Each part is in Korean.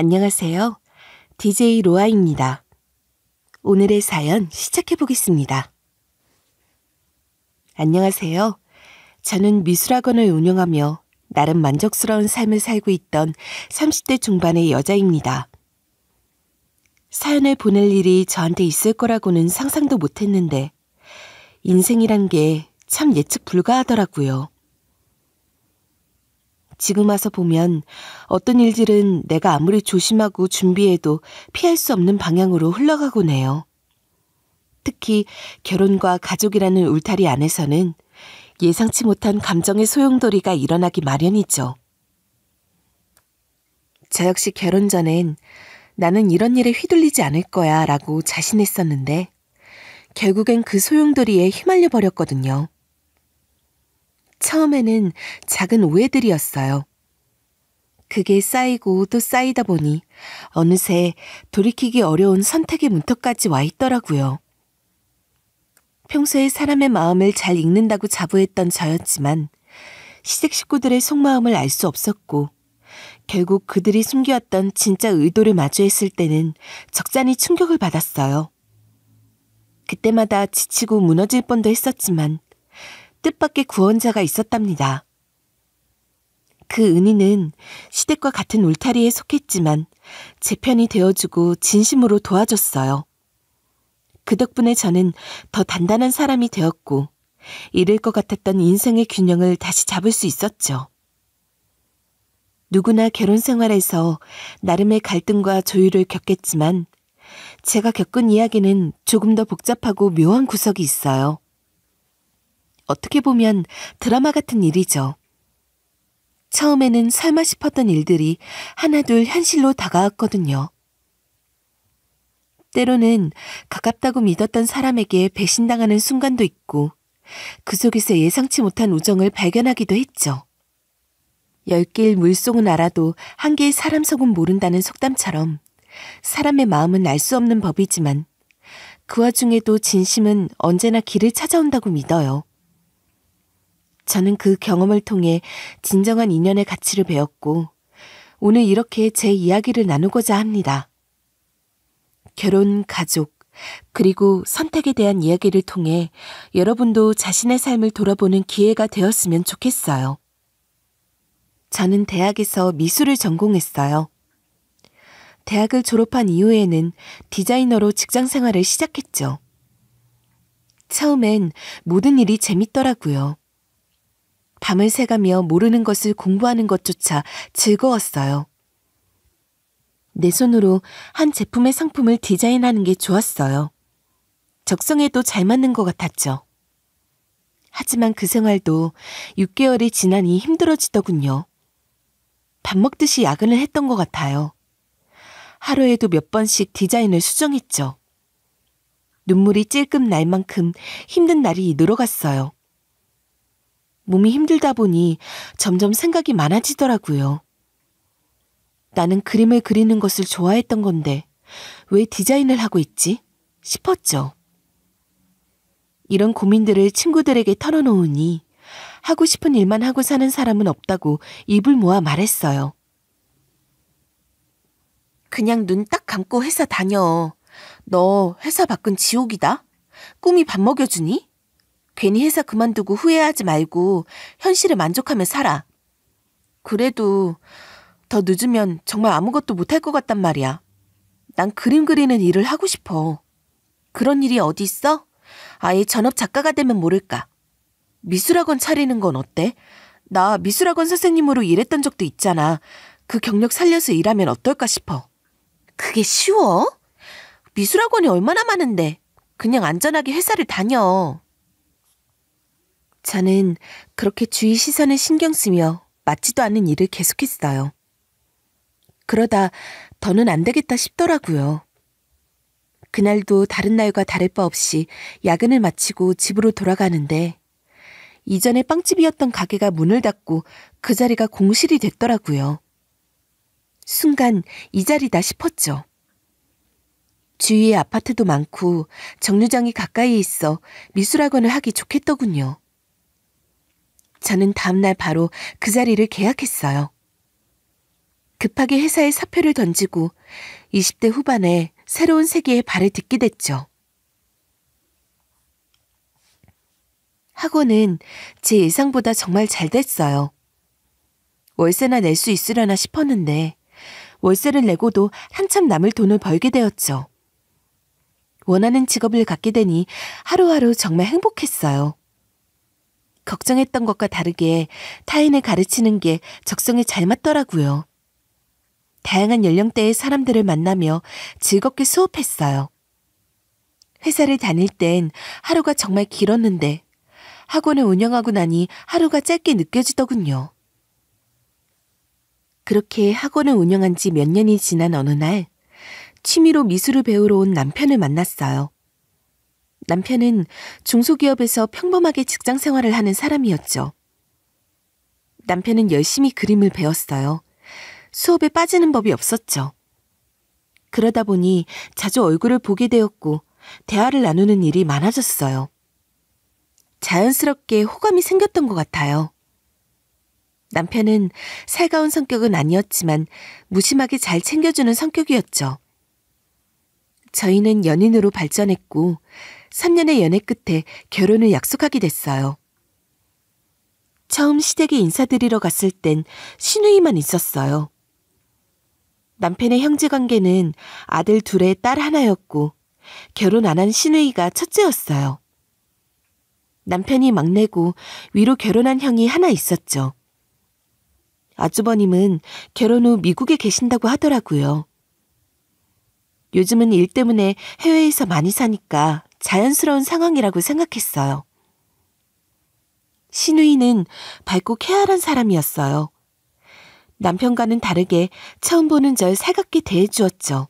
안녕하세요. DJ 로아입니다. 오늘의 사연 시작해 보겠습니다. 안녕하세요. 저는 미술학원을 운영하며 나름 만족스러운 삶을 살고 있던 30대 중반의 여자입니다. 사연을 보낼 일이 저한테 있을 거라고는 상상도 못했는데 인생이란 게 참 예측 불가하더라고요. 지금 와서 보면 어떤 일들은 내가 아무리 조심하고 준비해도 피할 수 없는 방향으로 흘러가곤 해요. 특히 결혼과 가족이라는 울타리 안에서는 예상치 못한 감정의 소용돌이가 일어나기 마련이죠. 저 역시 결혼 전엔 나는 이런 일에 휘둘리지 않을 거야 라고 자신했었는데 결국엔 그 소용돌이에 휘말려 버렸거든요. 처음에는 작은 오해들이었어요. 그게 쌓이고 또 쌓이다 보니 어느새 돌이키기 어려운 선택의 문턱까지 와 있더라고요. 평소에 사람의 마음을 잘 읽는다고 자부했던 저였지만 시댁 식구들의 속마음을 알 수 없었고 결국 그들이 숨겨왔던 진짜 의도를 마주했을 때는 적잖이 충격을 받았어요. 그때마다 지치고 무너질 뻔도 했었지만 뜻밖의 구원자가 있었답니다. 그 은희는 시댁과 같은 울타리에 속했지만 제 편이 되어주고 진심으로 도와줬어요. 그 덕분에 저는 더 단단한 사람이 되었고 잃을 것 같았던 인생의 균형을 다시 잡을 수 있었죠. 누구나 결혼 생활에서 나름의 갈등과 조율을 겪겠지만 제가 겪은 이야기는 조금 더 복잡하고 묘한 구석이 있어요. 어떻게 보면 드라마 같은 일이죠. 처음에는 설마 싶었던 일들이 하나둘 현실로 다가왔거든요. 때로는 가깝다고 믿었던 사람에게 배신당하는 순간도 있고 그 속에서 예상치 못한 우정을 발견하기도 했죠. 10개의 물속은 알아도 한 개의 사람 속은 모른다는 속담처럼 사람의 마음은 알 수 없는 법이지만 그 와중에도 진심은 언제나 길을 찾아온다고 믿어요. 저는 그 경험을 통해 진정한 인연의 가치를 배웠고 오늘 이렇게 제 이야기를 나누고자 합니다. 결혼, 가족, 그리고 선택에 대한 이야기를 통해 여러분도 자신의 삶을 돌아보는 기회가 되었으면 좋겠어요. 저는 대학에서 미술을 전공했어요. 대학을 졸업한 이후에는 디자이너로 직장 생활을 시작했죠. 처음엔 모든 일이 재밌더라고요. 밤을 새가며 모르는 것을 공부하는 것조차 즐거웠어요. 내 손으로 한 제품의 상품을 디자인하는 게 좋았어요. 적성에도 잘 맞는 것 같았죠. 하지만 그 생활도 6개월이 지나니 힘들어지더군요. 밥 먹듯이 야근을 했던 것 같아요. 하루에도 몇 번씩 디자인을 수정했죠. 눈물이 찔끔 날 만큼 힘든 날이 늘어갔어요. 몸이 힘들다 보니 점점 생각이 많아지더라고요. 나는 그림을 그리는 것을 좋아했던 건데 왜 디자인을 하고 있지? 싶었죠. 이런 고민들을 친구들에게 털어놓으니 하고 싶은 일만 하고 사는 사람은 없다고 입을 모아 말했어요. 그냥 눈 딱 감고 회사 다녀. 너 회사 밖은 지옥이다. 꿈이 밥 먹여주니? 괜히 회사 그만두고 후회하지 말고 현실에 만족하며 살아. 그래도 더 늦으면 정말 아무것도 못할 것 같단 말이야. 난 그림 그리는 일을 하고 싶어. 그런 일이 어디 있어? 아예 전업 작가가 되면 모를까. 미술학원 차리는 건 어때? 나 미술학원 선생님으로 일했던 적도 있잖아. 그 경력 살려서 일하면 어떨까 싶어. 그게 쉬워? 미술학원이 얼마나 많은데. 그냥 안전하게 회사를 다녀. 저는 그렇게 주위 시선을 신경 쓰며 맞지도 않는 일을 계속했어요. 그러다 더는 안 되겠다 싶더라고요. 그날도 다른 날과 다를 바 없이 야근을 마치고 집으로 돌아가는데 이전에 빵집이었던 가게가 문을 닫고 그 자리가 공실이 됐더라고요. 순간 이 자리다 싶었죠. 주위에 아파트도 많고 정류장이 가까이에 있어 미술학원을 하기 좋겠더군요. 저는 다음날 바로 그 자리를 계약했어요. 급하게 회사에 사표를 던지고 20대 후반에 새로운 세계에 발을 딛게 됐죠. 학원은 제 예상보다 정말 잘 됐어요. 월세나 낼 수 있으려나 싶었는데 월세를 내고도 한참 남을 돈을 벌게 되었죠. 원하는 직업을 갖게 되니 하루하루 정말 행복했어요. 걱정했던 것과 다르게 타인을 가르치는 게 적성에 잘 맞더라고요. 다양한 연령대의 사람들을 만나며 즐겁게 수업했어요. 회사를 다닐 땐 하루가 정말 길었는데 학원을 운영하고 나니 하루가 짧게 느껴지더군요. 그렇게 학원을 운영한 지 몇 년이 지난 어느 날 취미로 미술을 배우러 온 남편을 만났어요. 남편은 중소기업에서 평범하게 직장 생활을 하는 사람이었죠. 남편은 열심히 그림을 배웠어요. 수업에 빠지는 법이 없었죠. 그러다 보니 자주 얼굴을 보게 되었고 대화를 나누는 일이 많아졌어요. 자연스럽게 호감이 생겼던 것 같아요. 남편은 살가운 성격은 아니었지만 무심하게 잘 챙겨주는 성격이었죠. 저희는 연인으로 발전했고 3년의 연애 끝에 결혼을 약속하게 됐어요. 처음 시댁에 인사드리러 갔을 땐 시누이만 있었어요. 남편의 형제관계는 아들 둘에 딸 하나였고 결혼 안 한 시누이가 첫째였어요. 남편이 막내고 위로 결혼한 형이 하나 있었죠. 아주버님은 결혼 후 미국에 계신다고 하더라고요. 요즘은 일 때문에 해외에서 많이 사니까 자연스러운 상황이라고 생각했어요. 시누이는 밝고 쾌활한 사람이었어요. 남편과는 다르게 처음 보는 절 살갑게 대해주었죠.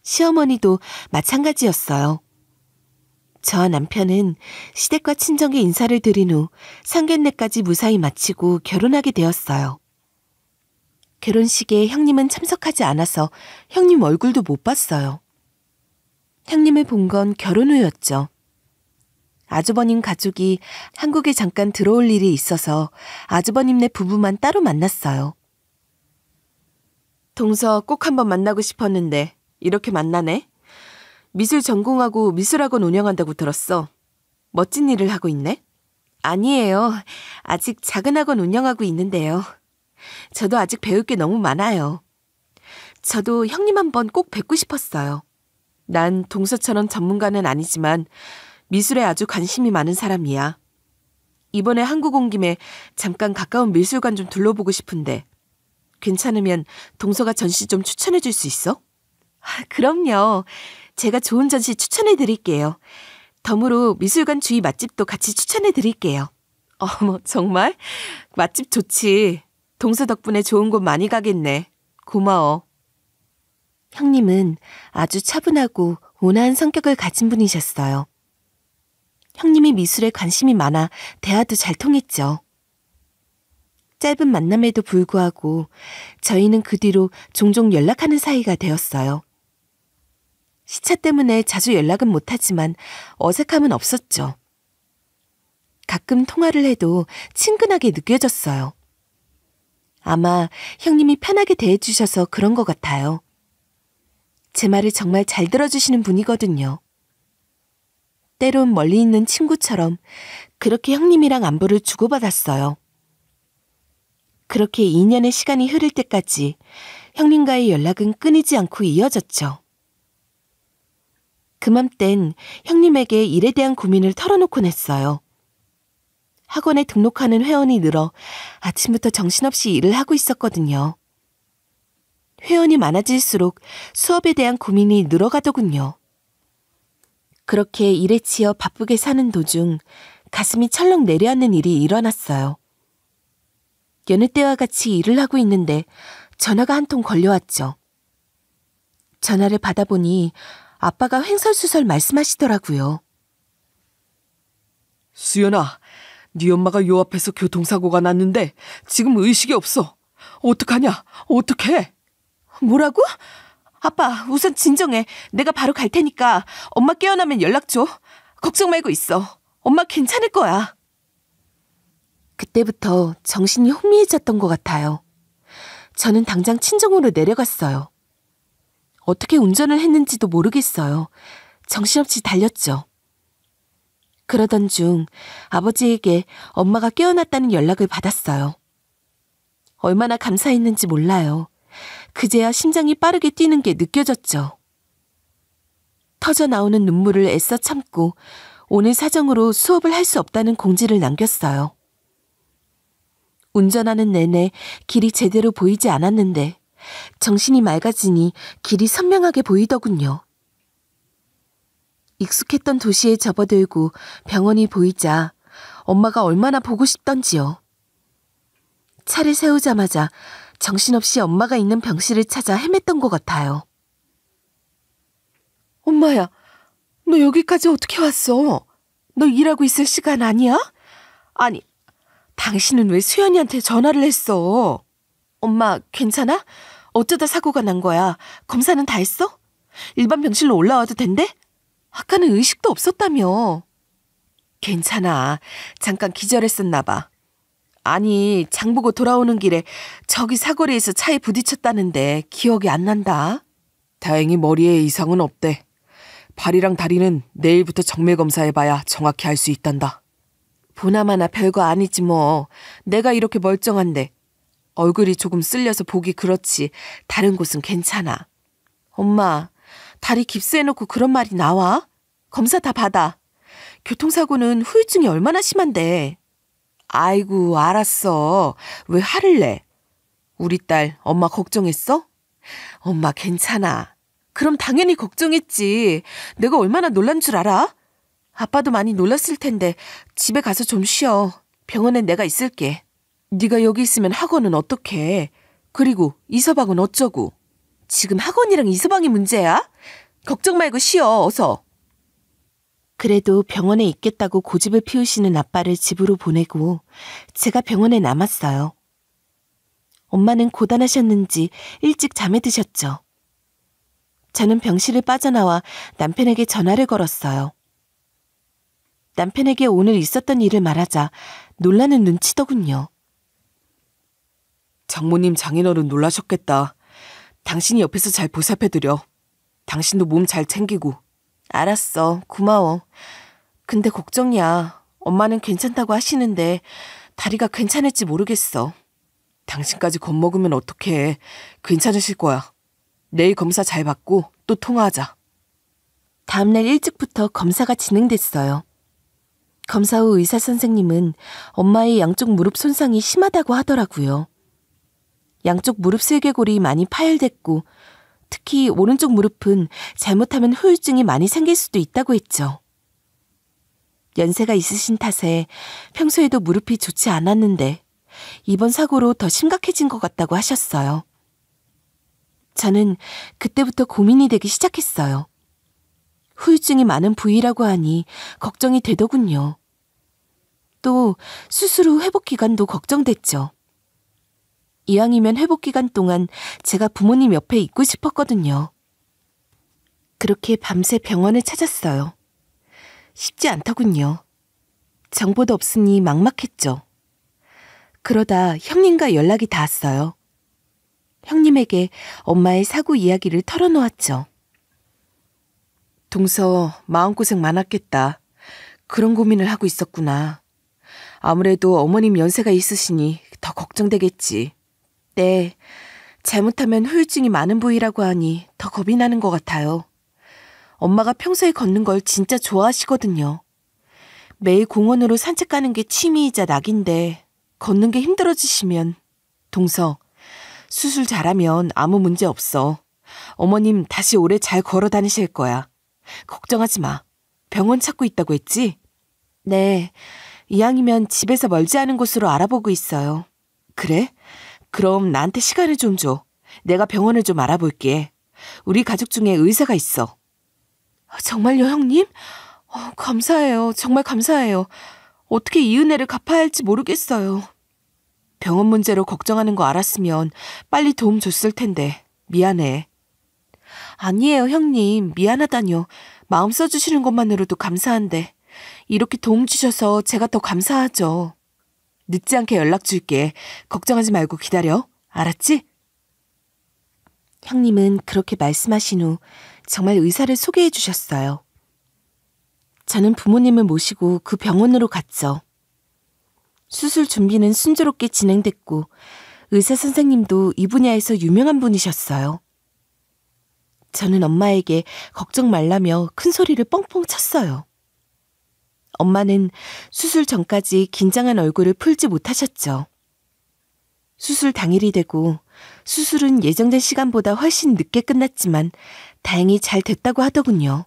시어머니도 마찬가지였어요. 저와 남편은 시댁과 친정에 인사를 드린 후 상견례까지 무사히 마치고 결혼하게 되었어요. 결혼식에 형님은 참석하지 않아서 형님 얼굴도 못 봤어요. 형님을 본 건 결혼 후였죠. 아주버님 가족이 한국에 잠깐 들어올 일이 있어서 아주버님네 부부만 따로 만났어요. 동서 꼭 한번 만나고 싶었는데 이렇게 만나네? 미술 전공하고 미술학원 운영한다고 들었어. 멋진 일을 하고 있네? 아니에요. 아직 작은 학원 운영하고 있는데요. 저도 아직 배울 게 너무 많아요. 저도 형님 한번 꼭 뵙고 싶었어요. 난 동서처럼 전문가는 아니지만 미술에 아주 관심이 많은 사람이야. 이번에 한국 온 김에 잠깐 가까운 미술관 좀 둘러보고 싶은데 괜찮으면 동서가 전시 좀 추천해 줄 수 있어? 그럼요. 제가 좋은 전시 추천해 드릴게요. 덤으로 미술관 주위 맛집도 같이 추천해 드릴게요. 어머, 정말? 맛집 좋지. 동서 덕분에 좋은 곳 많이 가겠네. 고마워. 형님은 아주 차분하고 온화한 성격을 가진 분이셨어요. 형님이 미술에 관심이 많아 대화도 잘 통했죠. 짧은 만남에도 불구하고 저희는 그 뒤로 종종 연락하는 사이가 되었어요. 시차 때문에 자주 연락은 못하지만 어색함은 없었죠. 가끔 통화를 해도 친근하게 느껴졌어요. 아마 형님이 편하게 대해주셔서 그런 것 같아요. 제 말을 정말 잘 들어주시는 분이거든요. 때론 멀리 있는 친구처럼 그렇게 형님이랑 안부를 주고받았어요. 그렇게 2년의 시간이 흐를 때까지 형님과의 연락은 끊이지 않고 이어졌죠. 그맘땐 형님에게 일에 대한 고민을 털어놓곤 했어요. 학원에 등록하는 회원이 늘어 아침부터 정신없이 일을 하고 있었거든요. 회원이 많아질수록 수업에 대한 고민이 늘어가더군요. 그렇게 일에 치여 바쁘게 사는 도중 가슴이 철렁 내려앉는 일이 일어났어요. 여느 때와 같이 일을 하고 있는데 전화가 한 통 걸려왔죠. 전화를 받아보니 아빠가 횡설수설 말씀하시더라고요. 수연아, 네 엄마가 요 앞에서 교통사고가 났는데 지금 의식이 없어. 어떡하냐? 어떡해? 뭐라고? 아빠, 우선 진정해. 내가 바로 갈 테니까 엄마 깨어나면 연락 줘. 걱정 말고 있어. 엄마 괜찮을 거야. 그때부터 정신이 혼미해졌던 것 같아요. 저는 당장 친정으로 내려갔어요. 어떻게 운전을 했는지도 모르겠어요. 정신없이 달렸죠. 그러던 중 아버지에게 엄마가 깨어났다는 연락을 받았어요. 얼마나 감사했는지 몰라요. 그제야 심장이 빠르게 뛰는 게 느껴졌죠. 터져 나오는 눈물을 애써 참고 오늘 사정으로 수업을 할 수 없다는 공지를 남겼어요. 운전하는 내내 길이 제대로 보이지 않았는데 정신이 맑아지니 길이 선명하게 보이더군요. 익숙했던 도시에 접어들고 병원이 보이자 엄마가 얼마나 보고 싶던지요. 차를 세우자마자 정신없이 엄마가 있는 병실을 찾아 헤맸던 것 같아요. 엄마야, 너 여기까지 어떻게 왔어? 너 일하고 있을 시간 아니야? 아니, 당신은 왜 수연이한테 전화를 했어? 엄마, 괜찮아? 어쩌다 사고가 난 거야? 검사는 다 했어? 일반 병실로 올라와도 된대? 아까는 의식도 없었다며. 괜찮아. 잠깐 기절했었나 봐. 아니, 장 보고 돌아오는 길에 저기 사거리에서 차에 부딪혔다는데 기억이 안 난다. 다행히 머리에 이상은 없대. 발이랑 다리는 내일부터 정밀 검사해봐야 정확히 알 수 있단다. 보나마나 별거 아니지 뭐. 내가 이렇게 멀쩡한데. 얼굴이 조금 쓸려서 보기 그렇지 다른 곳은 괜찮아. 엄마, 다리 깁스해놓고 그런 말이 나와? 검사 다 받아. 교통사고는 후유증이 얼마나 심한데. 아이고, 알았어. 왜 화를 내? 우리 딸 엄마 걱정했어? 엄마 괜찮아. 그럼 당연히 걱정했지. 내가 얼마나 놀란 줄 알아? 아빠도 많이 놀랐을 텐데 집에 가서 좀 쉬어. 병원엔 내가 있을게. 네가 여기 있으면 학원은 어떡해? 그리고 이서방은 어쩌고? 지금 학원이랑 이서방이 문제야? 걱정 말고 쉬어, 어서. 그래도 병원에 있겠다고 고집을 피우시는 아빠를 집으로 보내고 제가 병원에 남았어요. 엄마는 고단하셨는지 일찍 잠에 드셨죠. 저는 병실을 빠져나와 남편에게 전화를 걸었어요. 남편에게 오늘 있었던 일을 말하자 놀라는 눈치더군요. 장모님 장인어른 놀라셨겠다. 당신이 옆에서 잘 보살펴드려. 당신도 몸 잘 챙기고. 알았어. 고마워. 근데 걱정이야. 엄마는 괜찮다고 하시는데 다리가 괜찮을지 모르겠어. 당신까지 겁먹으면 어떡해. 괜찮으실 거야. 내일 검사 잘 받고 또 통화하자. 다음날 일찍부터 검사가 진행됐어요. 검사 후 의사 선생님은 엄마의 양쪽 무릎 손상이 심하다고 하더라고요. 양쪽 무릎 슬개골이 많이 파열됐고 특히 오른쪽 무릎은 잘못하면 후유증이 많이 생길 수도 있다고 했죠. 연세가 있으신 탓에 평소에도 무릎이 좋지 않았는데 이번 사고로 더 심각해진 것 같다고 하셨어요. 저는 그때부터 고민이 되기 시작했어요. 후유증이 많은 부위라고 하니 걱정이 되더군요. 또 수술 후 회복 기간도 걱정됐죠. 이왕이면 회복 기간 동안 제가 부모님 옆에 있고 싶었거든요. 그렇게 밤새 병원을 찾았어요. 쉽지 않더군요. 정보도 없으니 막막했죠. 그러다 형님과 연락이 닿았어요. 형님에게 엄마의 사고 이야기를 털어놓았죠. 동서 마음고생 많았겠다. 그런 고민을 하고 있었구나. 아무래도 어머님 연세가 있으시니 더 걱정되겠지. 네, 잘못하면 후유증이 많은 부위라고 하니 더 겁이 나는 것 같아요. 엄마가 평소에 걷는 걸 진짜 좋아하시거든요. 매일 공원으로 산책 가는 게 취미이자 낙인데 걷는 게 힘들어지시면. 동서, 수술 잘하면 아무 문제 없어. 어머님 다시 오래 잘 걸어 다니실 거야. 걱정하지 마. 병원 찾고 있다고 했지? 네, 이왕이면 집에서 멀지 않은 곳으로 알아보고 있어요. 그래? 그럼 나한테 시간을 좀 줘. 내가 병원을 좀 알아볼게. 우리 가족 중에 의사가 있어. 정말요, 형님? 감사해요. 정말 감사해요. 어떻게 이 은혜를 갚아야 할지 모르겠어요. 병원 문제로 걱정하는 거 알았으면 빨리 도움 줬을 텐데 미안해. 아니에요, 형님. 미안하다뇨. 마음 써주시는 것만으로도 감사한데 이렇게 도움 주셔서 제가 더 감사하죠. 늦지 않게 연락 줄게. 걱정하지 말고 기다려. 알았지? 형님은 그렇게 말씀하신 후 정말 의사를 소개해 주셨어요. 저는 부모님을 모시고 그 병원으로 갔죠. 수술 준비는 순조롭게 진행됐고 의사 선생님도 이 분야에서 유명한 분이셨어요. 저는 엄마에게 걱정 말라며 큰 소리를 뻥뻥 쳤어요. 엄마는 수술 전까지 긴장한 얼굴을 풀지 못하셨죠. 수술 당일이 되고 수술은 예정된 시간보다 훨씬 늦게 끝났지만 다행히 잘 됐다고 하더군요.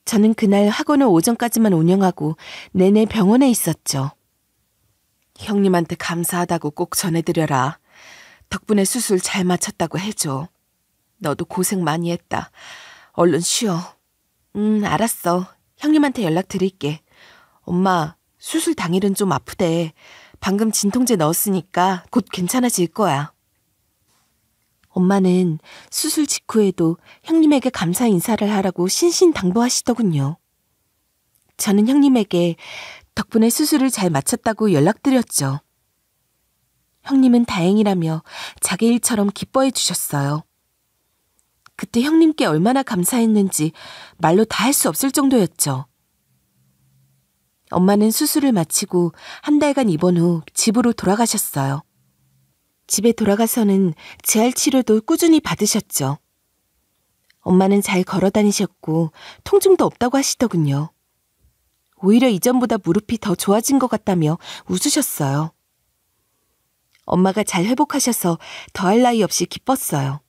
저는 그날 학원을 오전까지만 운영하고 내내 병원에 있었죠. 형님한테 감사하다고 꼭 전해드려라. 덕분에 수술 잘 마쳤다고 해줘. 너도 고생 많이 했다. 얼른 쉬어. 알았어. 형님한테 연락드릴게. 엄마, 수술 당일은 좀 아프대. 방금 진통제 넣었으니까 곧 괜찮아질 거야. 엄마는 수술 직후에도 형님에게 감사 인사를 하라고 신신당부하시더군요. 저는 형님에게 덕분에 수술을 잘 마쳤다고 연락드렸죠. 형님은 다행이라며 자기 일처럼 기뻐해 주셨어요. 그때 형님께 얼마나 감사했는지 말로 다 할 수 없을 정도였죠. 엄마는 수술을 마치고 한 달간 입원 후 집으로 돌아가셨어요. 집에 돌아가서는 재활 치료도 꾸준히 받으셨죠. 엄마는 잘 걸어 다니셨고 통증도 없다고 하시더군요. 오히려 이전보다 무릎이 더 좋아진 것 같다며 웃으셨어요. 엄마가 잘 회복하셔서 더할 나위 없이 기뻤어요.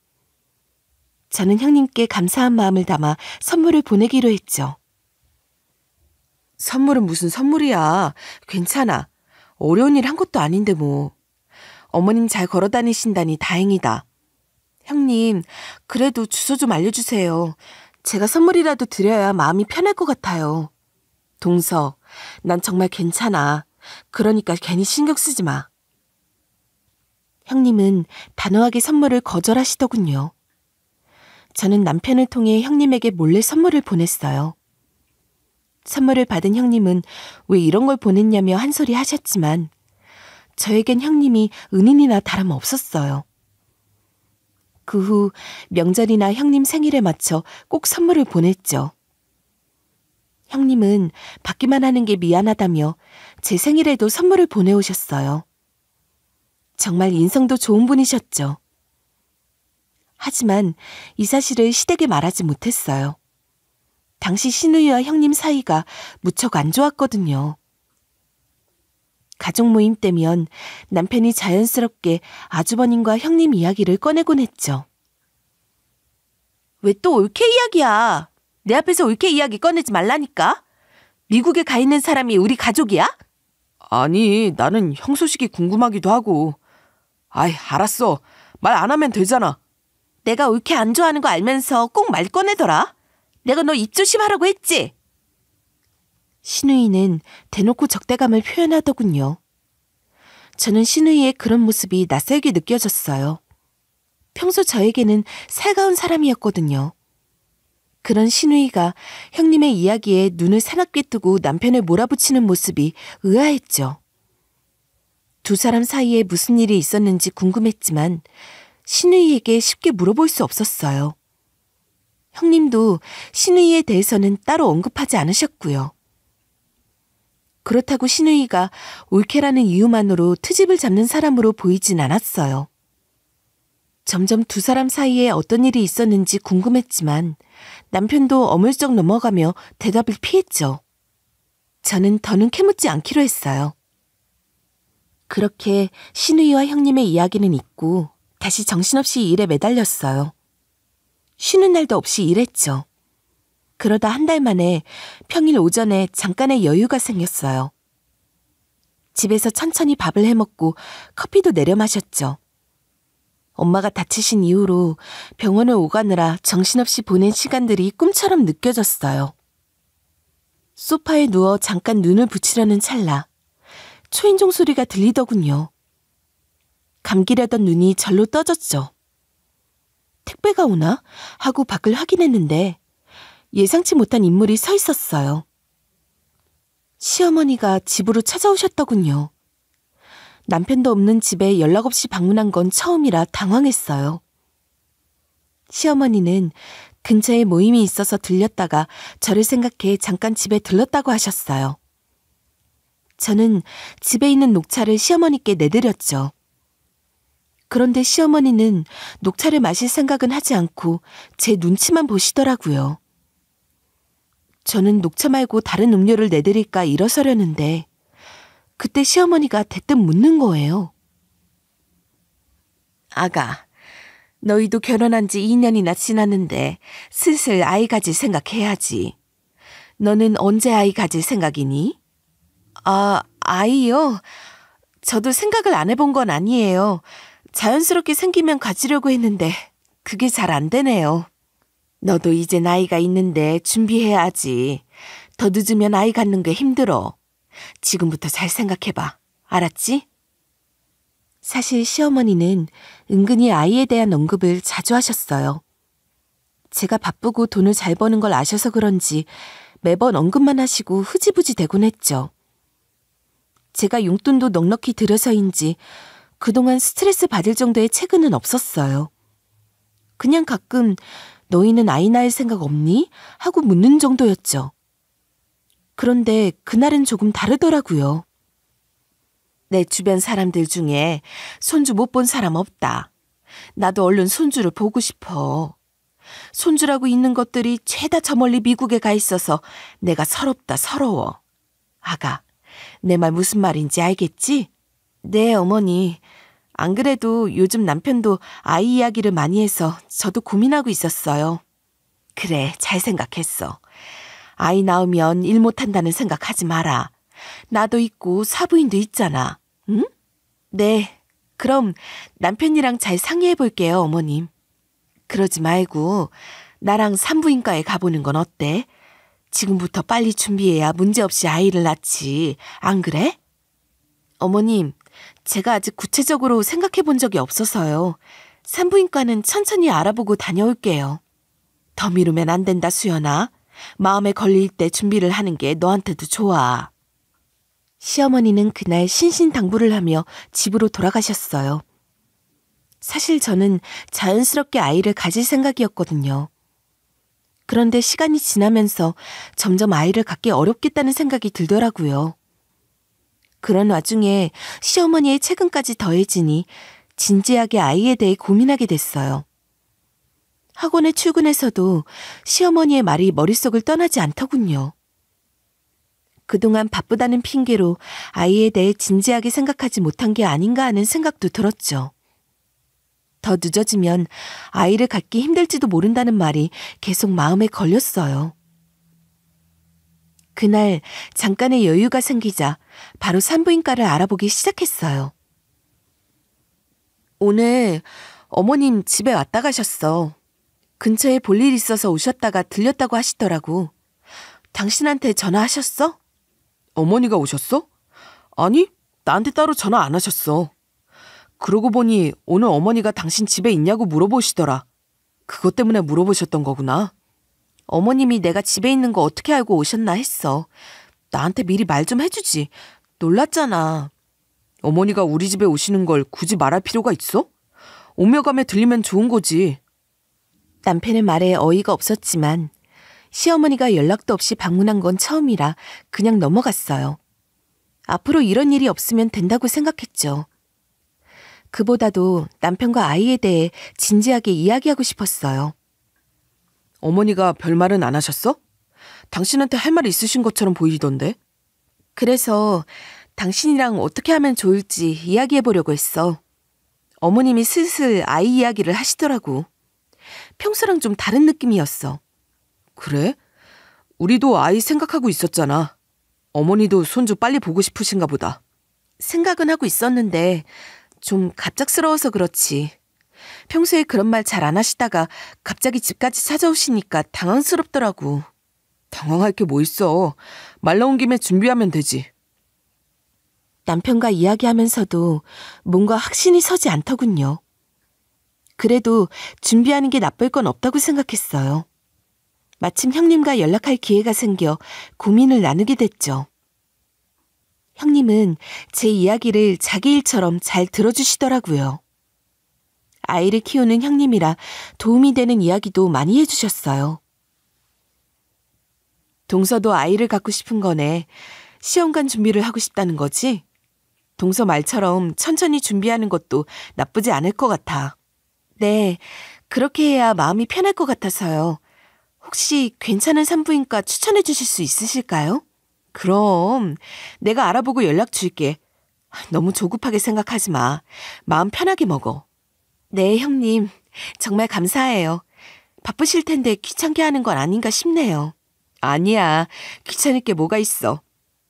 저는 형님께 감사한 마음을 담아 선물을 보내기로 했죠. 선물은 무슨 선물이야. 괜찮아. 어려운 일 한 것도 아닌데 뭐. 어머님 잘 걸어 다니신다니 다행이다. 형님, 그래도 주소 좀 알려주세요. 제가 선물이라도 드려야 마음이 편할 것 같아요. 동서, 난 정말 괜찮아. 그러니까 괜히 신경 쓰지 마. 형님은 단호하게 선물을 거절하시더군요. 저는 남편을 통해 형님에게 몰래 선물을 보냈어요. 선물을 받은 형님은 왜 이런 걸 보냈냐며 한 소리 하셨지만 저에겐 형님이 은인이나 다름없었어요. 그 후 명절이나 형님 생일에 맞춰 꼭 선물을 보냈죠. 형님은 받기만 하는 게 미안하다며 제 생일에도 선물을 보내오셨어요. 정말 인성도 좋은 분이셨죠. 하지만 이 사실을 시댁에 말하지 못했어요. 당시 시누이와 형님 사이가 무척 안 좋았거든요. 가족 모임 때면 남편이 자연스럽게 아주버님과 형님 이야기를 꺼내곤 했죠. 왜 또 올케 이야기야? 내 앞에서 올케 이야기 꺼내지 말라니까? 미국에 가 있는 사람이 우리 가족이야? 아니, 나는 형 소식이 궁금하기도 하고. 아이, 알았어. 말 안 하면 되잖아. 내가 올케 안 좋아하는 거 알면서 꼭 말 꺼내더라. 내가 너 입 조심하라고 했지? 시누이는 대놓고 적대감을 표현하더군요. 저는 시누이의 그런 모습이 낯설게 느껴졌어요. 평소 저에게는 살가운 사람이었거든요. 그런 시누이가 형님의 이야기에 눈을 사납게 뜨고 남편을 몰아붙이는 모습이 의아했죠. 두 사람 사이에 무슨 일이 있었는지 궁금했지만 시누이에게 쉽게 물어볼 수 없었어요. 형님도 시누이에 대해서는 따로 언급하지 않으셨고요. 그렇다고 시누이가 올케라는 이유만으로 트집을 잡는 사람으로 보이진 않았어요. 점점 두 사람 사이에 어떤 일이 있었는지 궁금했지만 남편도 어물쩍 넘어가며 대답을 피했죠. 저는 더는 캐묻지 않기로 했어요. 그렇게 시누이와 형님의 이야기는 잊고 다시 정신없이 일에 매달렸어요. 쉬는 날도 없이 일했죠. 그러다 한 달 만에 평일 오전에 잠깐의 여유가 생겼어요. 집에서 천천히 밥을 해먹고 커피도 내려 마셨죠. 엄마가 다치신 이후로 병원을 오가느라 정신없이 보낸 시간들이 꿈처럼 느껴졌어요. 소파에 누워 잠깐 눈을 붙이려는 찰나 초인종 소리가 들리더군요. 감기려던 눈이 절로 떠졌죠. 택배가 오나? 하고 밖을 확인했는데 예상치 못한 인물이 서 있었어요. 시어머니가 집으로 찾아오셨더군요. 남편도 없는 집에 연락 없이 방문한 건 처음이라 당황했어요. 시어머니는 근처에 모임이 있어서 들렸다가 저를 생각해 잠깐 집에 들렀다고 하셨어요. 저는 집에 있는 녹차를 시어머니께 내드렸죠. 그런데 시어머니는 녹차를 마실 생각은 하지 않고 제 눈치만 보시더라고요. 저는 녹차 말고 다른 음료를 내드릴까 일어서려는데 그때 시어머니가 대뜸 묻는 거예요. 아가, 너희도 결혼한 지 2년이나 지났는데 슬슬 아이 가질 생각해야지. 너는 언제 아이 가질 생각이니? 아이요? 저도 생각을 안 해본 건 아니에요. 자연스럽게 생기면 가지려고 했는데 그게 잘 안 되네요. 너도 이제 나이가 있는데 준비해야지. 더 늦으면 아이 갖는 게 힘들어. 지금부터 잘 생각해봐. 알았지? 사실 시어머니는 은근히 아이에 대한 언급을 자주 하셨어요. 제가 바쁘고 돈을 잘 버는 걸 아셔서 그런지 매번 언급만 하시고 흐지부지 대곤 했죠. 제가 용돈도 넉넉히 들여서인지 그동안 스트레스 받을 정도의 체근은 없었어요. 그냥 가끔 너희는 아이 낳을 생각 없니? 하고 묻는 정도였죠. 그런데 그날은 조금 다르더라고요. 내 주변 사람들 중에 손주 못 본 사람 없다. 나도 얼른 손주를 보고 싶어. 손주라고 있는 것들이 죄다 저 멀리 미국에 가 있어서 내가 서럽다 서러워. 아가, 내 말 무슨 말인지 알겠지? 네, 어머니. 안 그래도 요즘 남편도 아이 이야기를 많이 해서 저도 고민하고 있었어요. 그래, 잘 생각했어. 아이 낳으면 일 못한다는 생각하지 마라. 나도 있고 사부인도 있잖아. 응? 네, 그럼 남편이랑 잘 상의해볼게요, 어머님. 그러지 말고 나랑 산부인과에 가보는 건 어때? 지금부터 빨리 준비해야 문제없이 아이를 낳지. 안 그래? 어머님, 제가 아직 구체적으로 생각해본 적이 없어서요. 산부인과는 천천히 알아보고 다녀올게요. 더 미루면 안 된다, 수연아. 마음에 걸릴 때 준비를 하는 게 너한테도 좋아. 시어머니는 그날 신신당부를 하며 집으로 돌아가셨어요. 사실 저는 자연스럽게 아이를 가질 생각이었거든요. 그런데 시간이 지나면서 점점 아이를 갖기 어렵겠다는 생각이 들더라고요. 그런 와중에 시어머니의 체근까지 더해지니 진지하게 아이에 대해 고민하게 됐어요. 학원에 출근해서도 시어머니의 말이 머릿속을 떠나지 않더군요. 그동안 바쁘다는 핑계로 아이에 대해 진지하게 생각하지 못한 게 아닌가 하는 생각도 들었죠. 더 늦어지면 아이를 갖기 힘들지도 모른다는 말이 계속 마음에 걸렸어요. 그날 잠깐의 여유가 생기자 바로 산부인과를 알아보기 시작했어요. 오늘 어머님 집에 왔다 가셨어. 근처에 볼 일 있어서 오셨다가 들렸다고 하시더라고. 당신한테 전화하셨어? 어머니가 오셨어? 아니, 나한테 따로 전화 안 하셨어. 그러고 보니 오늘 어머니가 당신 집에 있냐고 물어보시더라. 그것 때문에 물어보셨던 거구나. 어머님이 내가 집에 있는 거 어떻게 알고 오셨나 했어. 나한테 미리 말 좀 해주지. 놀랐잖아. 어머니가 우리 집에 오시는 걸 굳이 말할 필요가 있어? 오며 가며 들리면 좋은 거지. 남편의 말에 어이가 없었지만 시어머니가 연락도 없이 방문한 건 처음이라 그냥 넘어갔어요. 앞으로 이런 일이 없으면 된다고 생각했죠. 그보다도 남편과 아이에 대해 진지하게 이야기하고 싶었어요. 어머니가 별말은 안 하셨어? 당신한테 할 말 있으신 것처럼 보이던데? 그래서 당신이랑 어떻게 하면 좋을지 이야기해보려고 했어. 어머님이 슬슬 아이 이야기를 하시더라고. 평소랑 좀 다른 느낌이었어. 그래? 우리도 아이 생각하고 있었잖아. 어머니도 손주 빨리 보고 싶으신가 보다. 생각은 하고 있었는데 좀 갑작스러워서 그렇지. 평소에 그런 말 잘 안 하시다가 갑자기 집까지 찾아오시니까 당황스럽더라고. 당황할 게 뭐 있어. 말 나온 김에 준비하면 되지. 남편과 이야기하면서도 뭔가 확신이 서지 않더군요. 그래도 준비하는 게 나쁠 건 없다고 생각했어요. 마침 형님과 연락할 기회가 생겨 고민을 나누게 됐죠. 형님은 제 이야기를 자기 일처럼 잘 들어주시더라고요. 아이를 키우는 형님이라 도움이 되는 이야기도 많이 해주셨어요. 동서도 아이를 갖고 싶은 거네. 시험관 준비를 하고 싶다는 거지? 동서 말처럼 천천히 준비하는 것도 나쁘지 않을 것 같아. 네, 그렇게 해야 마음이 편할 것 같아서요. 혹시 괜찮은 산부인과 추천해 주실 수 있으실까요? 그럼 내가 알아보고 연락 줄게. 너무 조급하게 생각하지 마. 마음 편하게 먹어. 네, 형님. 정말 감사해요. 바쁘실 텐데 귀찮게 하는 건 아닌가 싶네요. 아니야. 귀찮을 게 뭐가 있어.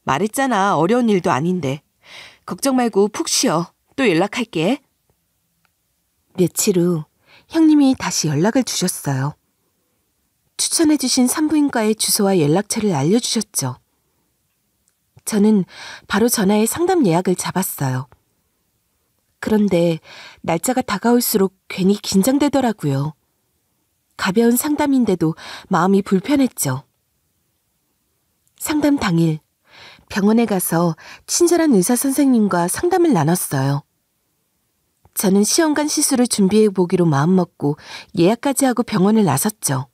말했잖아. 어려운 일도 아닌데. 걱정 말고 푹 쉬어. 또 연락할게. 며칠 후 형님이 다시 연락을 주셨어요. 추천해주신 산부인과의 주소와 연락처를 알려주셨죠. 저는 바로 전화해 상담 예약을 잡았어요. 그런데 날짜가 다가올수록 괜히 긴장되더라고요. 가벼운 상담인데도 마음이 불편했죠. 상담 당일 병원에 가서 친절한 의사 선생님과 상담을 나눴어요. 저는 시험관 시술을 준비해 보기로 마음먹고 예약까지 하고 병원을 나섰죠.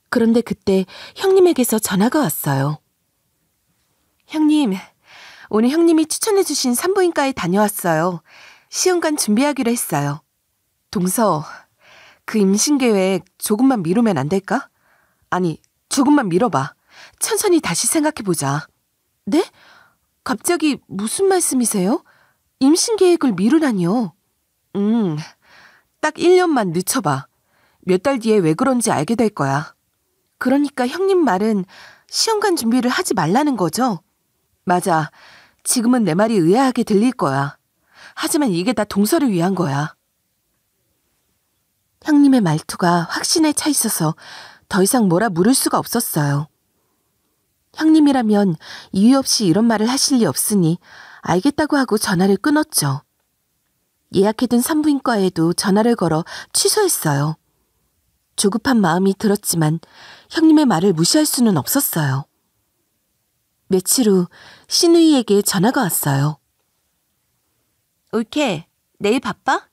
그런데 그때 형님에게서 전화가 왔어요. 형님, 오늘 형님이 추천해 주신 산부인과에 다녀왔어요. 시험관 준비하기로 했어요. 동서, 그 임신 계획 조금만 미루면 안 될까? 아니, 조금만 미뤄봐. 천천히 다시 생각해보자. 네? 갑자기 무슨 말씀이세요? 임신 계획을 미루다니요? 딱 1년만 늦춰봐. 몇 달 뒤에 왜 그런지 알게 될 거야. 그러니까 형님 말은 시험관 준비를 하지 말라는 거죠? 맞아. 지금은 내 말이 의아하게 들릴 거야. 하지만 이게 다 동서를 위한 거야. 형님의 말투가 확신에 차 있어서 더 이상 뭐라 물을 수가 없었어요. 형님이라면 이유 없이 이런 말을 하실 리 없으니 알겠다고 하고 전화를 끊었죠. 예약해둔 산부인과에도 전화를 걸어 취소했어요. 조급한 마음이 들었지만 형님의 말을 무시할 수는 없었어요. 며칠 후 신우이에게 전화가 왔어요. 올케, 내일 바빠?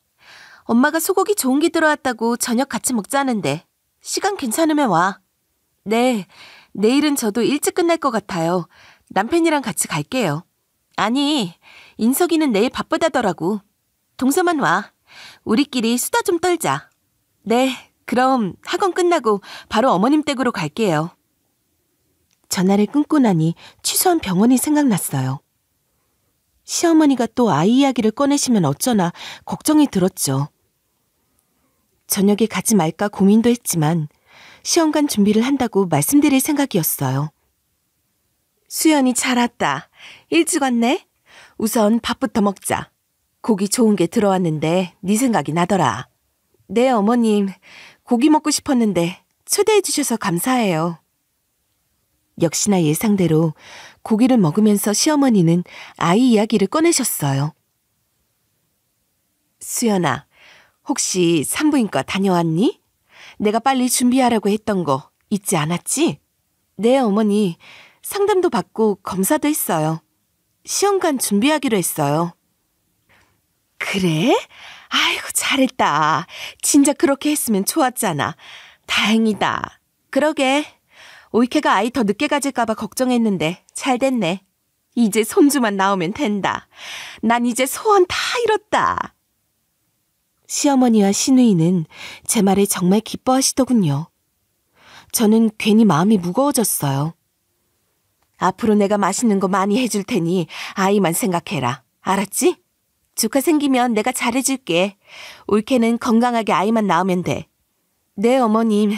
엄마가 소고기 좋은 게 들어왔다고 저녁 같이 먹자는데 시간 괜찮으면 와. 네, 내일은 저도 일찍 끝날 것 같아요. 남편이랑 같이 갈게요. 아니, 인석이는 내일 바쁘다더라고. 동서만 와. 우리끼리 수다 좀 떨자. 네, 그럼 학원 끝나고 바로 어머님 댁으로 갈게요. 전화를 끊고 나니 취소한 병원이 생각났어요. 시어머니가 또 아이 이야기를 꺼내시면 어쩌나 걱정이 들었죠. 저녁에 가지 말까 고민도 했지만 시험관 준비를 한다고 말씀드릴 생각이었어요. 수연이 잘 왔다. 일찍 왔네. 우선 밥부터 먹자. 고기 좋은 게 들어왔는데 네 생각이 나더라. 네, 어머님. 고기 먹고 싶었는데 초대해 주셔서 감사해요. 역시나 예상대로 고기를 먹으면서 시어머니는 아이 이야기를 꺼내셨어요. 수연아, 혹시 산부인과 다녀왔니? 내가 빨리 준비하라고 했던 거 잊지 않았지? 네, 어머니. 상담도 받고 검사도 했어요. 시험관 준비하기로 했어요. 그래? 아이고, 잘했다. 진짜 그렇게 했으면 좋았잖아. 다행이다. 그러게. 올케가 아이 더 늦게 가질까봐 걱정했는데 잘 됐네. 이제 손주만 나오면 된다. 난 이제 소원 다 이뤘다. 시어머니와 시누이는 제 말에 정말 기뻐하시더군요. 저는 괜히 마음이 무거워졌어요. 앞으로 내가 맛있는 거 많이 해줄 테니 아이만 생각해라. 알았지? 조카 생기면 내가 잘해줄게. 올케는 건강하게 아이만 낳으면 돼. 네, 어머님.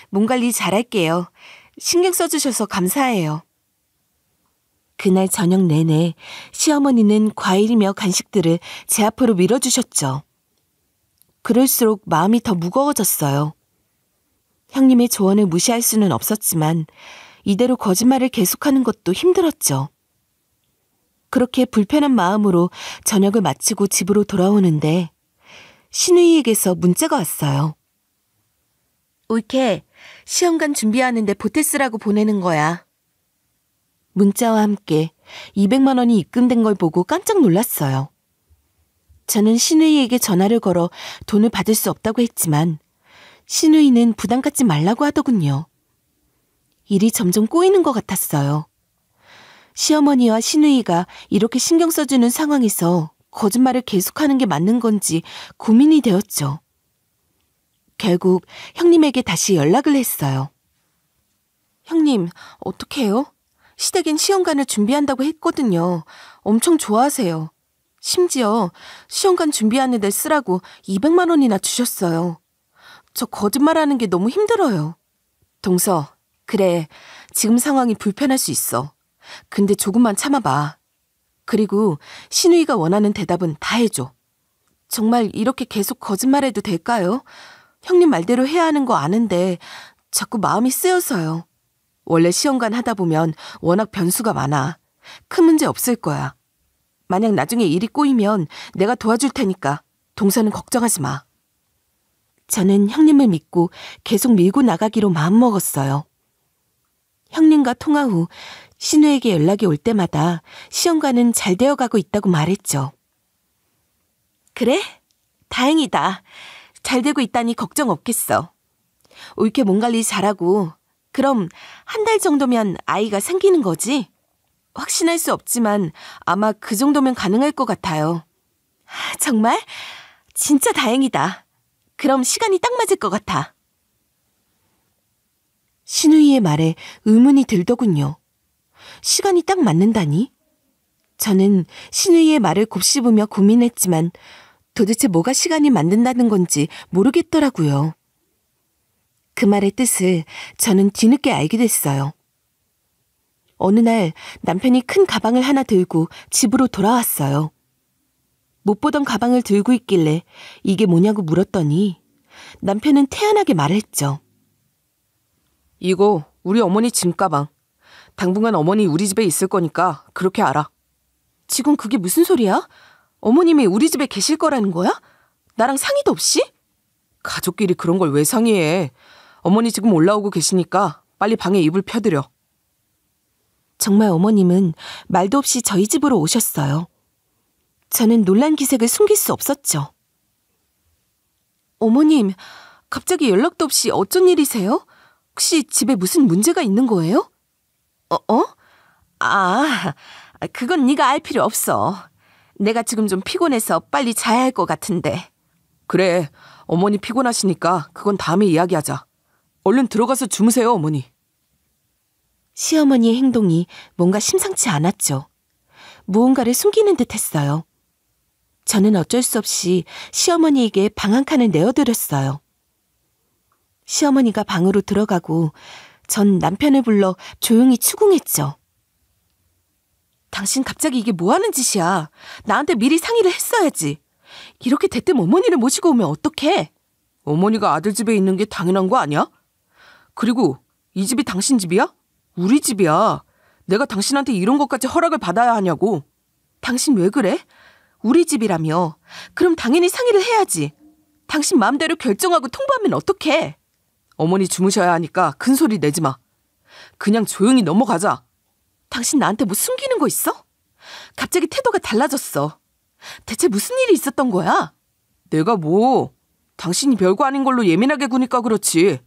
몸 관리 잘할게요. 신경 써주셔서 감사해요. 그날 저녁 내내 시어머니는 과일이며 간식들을 제 앞으로 밀어주셨죠. 그럴수록 마음이 더 무거워졌어요. 형님의 조언을 무시할 수는 없었지만 이대로 거짓말을 계속하는 것도 힘들었죠. 그렇게 불편한 마음으로 저녁을 마치고 집으로 돌아오는데 신우이에게서 문자가 왔어요. 올케, 시험관 준비하는데 보태 쓰라고 보내는 거야. 문자와 함께 200만 원이 입금된 걸 보고 깜짝 놀랐어요. 저는 신우이에게 전화를 걸어 돈을 받을 수 없다고 했지만 신우이는 부담 갖지 말라고 하더군요. 일이 점점 꼬이는 것 같았어요. 시어머니와 신우이가 이렇게 신경 써주는 상황에서 거짓말을 계속하는 게 맞는 건지 고민이 되었죠. 결국 형님에게 다시 연락을 했어요. 형님, 어떡해요? 시댁엔 시험관을 준비한다고 했거든요. 엄청 좋아하세요. 심지어 시험관 준비하는 데 쓰라고 200만 원이나 주셨어요. 저 거짓말하는 게 너무 힘들어요. 동서, 그래. 지금 상황이 불편할 수 있어. 근데 조금만 참아봐. 그리고 신우이가 원하는 대답은 다 해줘. 정말 이렇게 계속 거짓말해도 될까요? 형님 말대로 해야 하는 거 아는데 자꾸 마음이 쓰여서요. 원래 시험관 하다 보면 워낙 변수가 많아. 큰 문제 없을 거야. 만약 나중에 일이 꼬이면 내가 도와줄 테니까 동서는 걱정하지 마. 저는 형님을 믿고 계속 밀고 나가기로 마음먹었어요. 형님과 통화 후 신우에게 연락이 올 때마다 시험관은 잘 되어가고 있다고 말했죠. 그래? 다행이다. 잘 되고 있다니 걱정 없겠어. 올케 몸 관리 잘하고 그럼 한 달 정도면 아이가 생기는 거지? 확신할 수 없지만 아마 그 정도면 가능할 것 같아요. 정말? 진짜 다행이다. 그럼 시간이 딱 맞을 것 같아. 신우이의 말에 의문이 들더군요. 시간이 딱 맞는다니? 저는 신우이의 말을 곱씹으며 고민했지만 도대체 뭐가 시간이 맞는다는 건지 모르겠더라고요. 그 말의 뜻을 저는 뒤늦게 알게 됐어요. 어느 날 남편이 큰 가방을 하나 들고 집으로 돌아왔어요. 못 보던 가방을 들고 있길래 이게 뭐냐고 물었더니 남편은 태연하게 말했죠. 이거 우리 어머니 짐 가방. 당분간 어머니 우리 집에 있을 거니까 그렇게 알아. 지금 그게 무슨 소리야? 어머님이 우리 집에 계실 거라는 거야? 나랑 상의도 없이? 가족끼리 그런 걸 왜 상의해. 어머니 지금 올라오고 계시니까 빨리 방에 이불 펴드려. 정말 어머님은 말도 없이 저희 집으로 오셨어요. 저는 놀란 기색을 숨길 수 없었죠. 어머님, 갑자기 연락도 없이 어쩐 일이세요? 혹시 집에 무슨 문제가 있는 거예요? 그건 네가 알 필요 없어. 내가 지금 좀 피곤해서 빨리 자야 할 것 같은데. 그래, 어머니 피곤하시니까 그건 다음에 이야기하자. 얼른 들어가서 주무세요, 어머니. 시어머니의 행동이 뭔가 심상치 않았죠. 무언가를 숨기는 듯 했어요. 저는 어쩔 수 없이 시어머니에게 방 한 칸을 내어드렸어요. 시어머니가 방으로 들어가고 전 남편을 불러 조용히 추궁했죠. 당신 갑자기 이게 뭐 하는 짓이야? 나한테 미리 상의를 했어야지. 이렇게 대뜸 어머니를 모시고 오면 어떡해? 어머니가 아들 집에 있는 게 당연한 거 아니야? 그리고 이 집이 당신 집이야? 우리 집이야. 내가 당신한테 이런 것까지 허락을 받아야 하냐고. 당신 왜 그래? 우리 집이라며. 그럼 당연히 상의를 해야지. 당신 마음대로 결정하고 통보하면 어떡해? 어머니 주무셔야 하니까 큰 소리 내지 마. 그냥 조용히 넘어가자. 당신 나한테 뭐 숨기는 거 있어? 갑자기 태도가 달라졌어. 대체 무슨 일이 있었던 거야? 내가 뭐, 당신이 별거 아닌 걸로 예민하게 구니까 그렇지.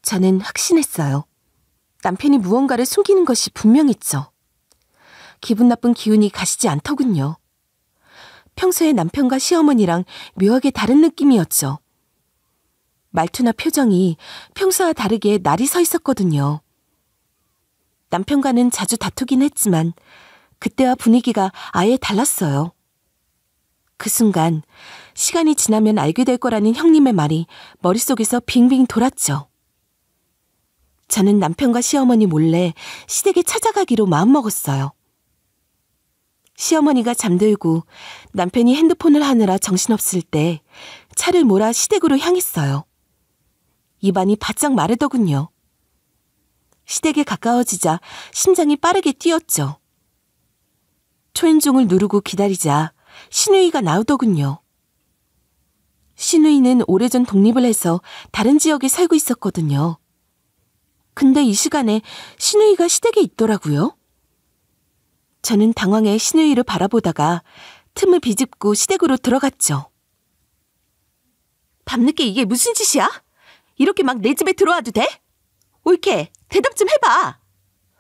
저는 확신했어요. 남편이 무언가를 숨기는 것이 분명했죠. 기분 나쁜 기운이 가시지 않더군요. 평소에 남편과 시어머니랑 묘하게 다른 느낌이었죠. 말투나 표정이 평소와 다르게 날이 서 있었거든요. 남편과는 자주 다투긴 했지만 그때와 분위기가 아예 달랐어요. 그 순간 시간이 지나면 알게 될 거라는 형님의 말이 머릿속에서 빙빙 돌았죠. 저는 남편과 시어머니 몰래 시댁에 찾아가기로 마음먹었어요. 시어머니가 잠들고 남편이 핸드폰을 하느라 정신없을 때 차를 몰아 시댁으로 향했어요. 입안이 바짝 마르더군요. 시댁에 가까워지자 심장이 빠르게 뛰었죠. 초인종을 누르고 기다리자 신우이가 나오더군요. 신우이는 오래전 독립을 해서 다른 지역에 살고 있었거든요. 근데 이 시간에 신우이가 시댁에 있더라고요. 저는 당황해 신우이를 바라보다가 틈을 비집고 시댁으로 들어갔죠. 밤늦게 이게 무슨 짓이야? 이렇게 막 내 집에 들어와도 돼? 옳게 대답 좀 해봐.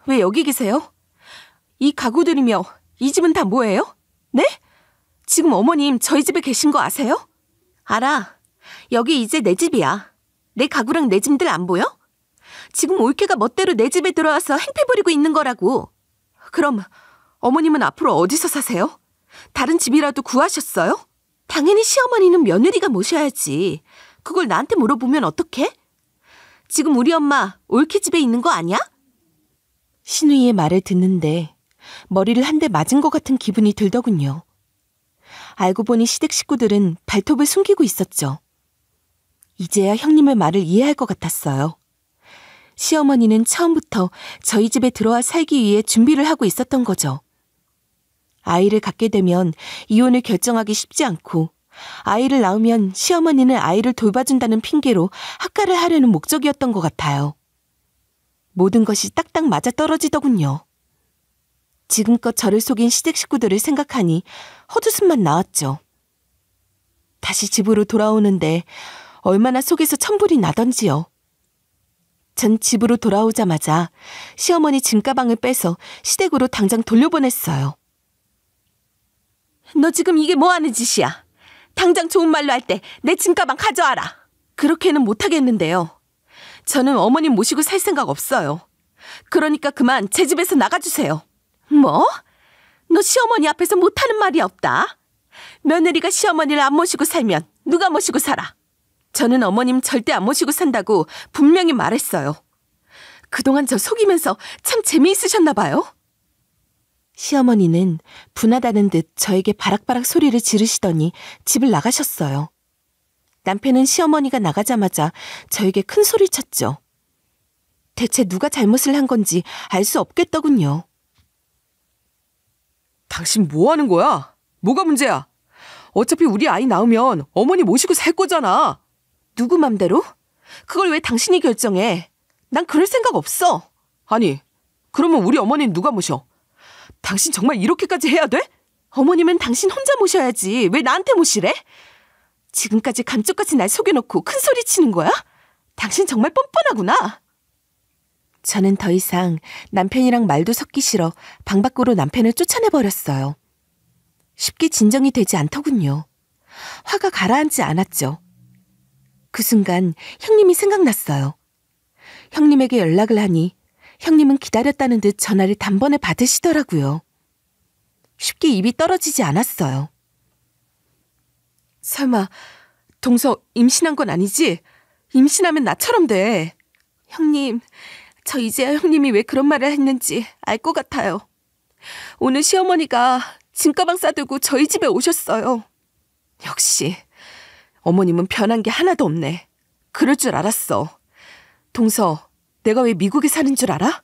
왜 여기 계세요? 이 가구들이며 이 집은 다 뭐예요? 네? 지금 어머님 저희 집에 계신 거 아세요? 알아. 여기 이제 내 집이야. 내 가구랑 내 짐들 안 보여? 지금 올케가 멋대로 내 집에 들어와서 행패 부리고 있는 거라고. 그럼 어머님은 앞으로 어디서 사세요? 다른 집이라도 구하셨어요? 당연히 시어머니는 며느리가 모셔야지. 그걸 나한테 물어보면 어떡해? 지금 우리 엄마 올케 집에 있는 거 아니야? 신우이의 말을 듣는데 머리를 한 대 맞은 것 같은 기분이 들더군요. 알고 보니 시댁 식구들은 발톱을 숨기고 있었죠. 이제야 형님의 말을 이해할 것 같았어요. 시어머니는 처음부터 저희 집에 들어와 살기 위해 준비를 하고 있었던 거죠. 아이를 갖게 되면 이혼을 결정하기 쉽지 않고 아이를 낳으면 시어머니는 아이를 돌봐준다는 핑계로 학가를 하려는 목적이었던 것 같아요. 모든 것이 딱딱 맞아떨어지더군요. 지금껏 저를 속인 시댁 식구들을 생각하니 헛웃음만 나왔죠. 다시 집으로 돌아오는데 얼마나 속에서 천불이 나던지요. 전 집으로 돌아오자마자 시어머니 짐가방을 빼서 시댁으로 당장 돌려보냈어요. 너 지금 이게 뭐 하는 짓이야? 당장 좋은 말로 할 때 내 짐가방 가져와라. 그렇게는 못하겠는데요. 저는 어머님 모시고 살 생각 없어요. 그러니까 그만 제 집에서 나가주세요. 뭐? 너 시어머니 앞에서 못하는 말이 없다. 며느리가 시어머니를 안 모시고 살면 누가 모시고 살아? 저는 어머님 절대 안 모시고 산다고 분명히 말했어요. 그동안 저 속이면서 참 재미있으셨나 봐요. 시어머니는 분하다는 듯 저에게 바락바락 소리를 지르시더니 집을 나가셨어요. 남편은 시어머니가 나가자마자 저에게 큰 소리쳤죠. 대체 누가 잘못을 한 건지 알 수 없겠더군요. 당신 뭐 하는 거야? 뭐가 문제야? 어차피 우리 아이 낳으면 어머니 모시고 살 거잖아. 누구 맘대로? 그걸 왜 당신이 결정해? 난 그럴 생각 없어. 아니, 그러면 우리 어머니는 누가 모셔? 당신 정말 이렇게까지 해야 돼? 어머님은 당신 혼자 모셔야지. 왜 나한테 모시래? 지금까지 감쪽같이 날 속여놓고 큰 소리 치는 거야? 당신 정말 뻔뻔하구나. 저는 더 이상 남편이랑 말도 섞기 싫어 방 밖으로 남편을 쫓아내버렸어요. 쉽게 진정이 되지 않더군요. 화가 가라앉지 않았죠. 그 순간 형님이 생각났어요. 형님에게 연락을 하니 형님은 기다렸다는 듯 전화를 단번에 받으시더라고요. 쉽게 입이 떨어지지 않았어요. 설마 동서 임신한 건 아니지? 임신하면 나처럼 돼. 형님, 저 이제야 형님이 왜 그런 말을 했는지 알 것 같아요. 오늘 시어머니가 짐가방 싸들고 저희 집에 오셨어요. 역시 어머님은 변한 게 하나도 없네. 그럴 줄 알았어. 동서, 내가 왜 미국에 사는 줄 알아?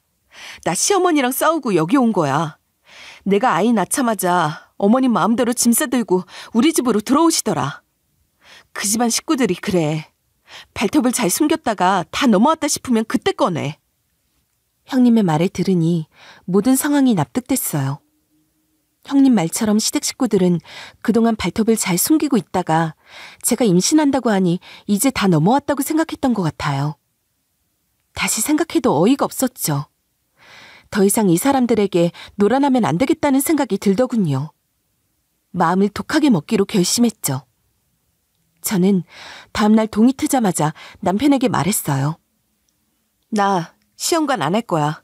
나 시어머니랑 싸우고 여기 온 거야. 내가 아이 낳자마자 어머님 마음대로 짐 싸들고 우리 집으로 들어오시더라. 그 집안 식구들이 그래. 발톱을 잘 숨겼다가 다 넘어왔다 싶으면 그때 꺼내. 형님의 말을 들으니 모든 상황이 납득됐어요. 형님 말처럼 시댁 식구들은 그동안 발톱을 잘 숨기고 있다가 제가 임신한다고 하니 이제 다 넘어왔다고 생각했던 것 같아요. 다시 생각해도 어이가 없었죠. 더 이상 이 사람들에게 놀아나면 안 되겠다는 생각이 들더군요. 마음을 독하게 먹기로 결심했죠. 저는 다음날 동이 트자마자 남편에게 말했어요. 나 시험관 안 할 거야.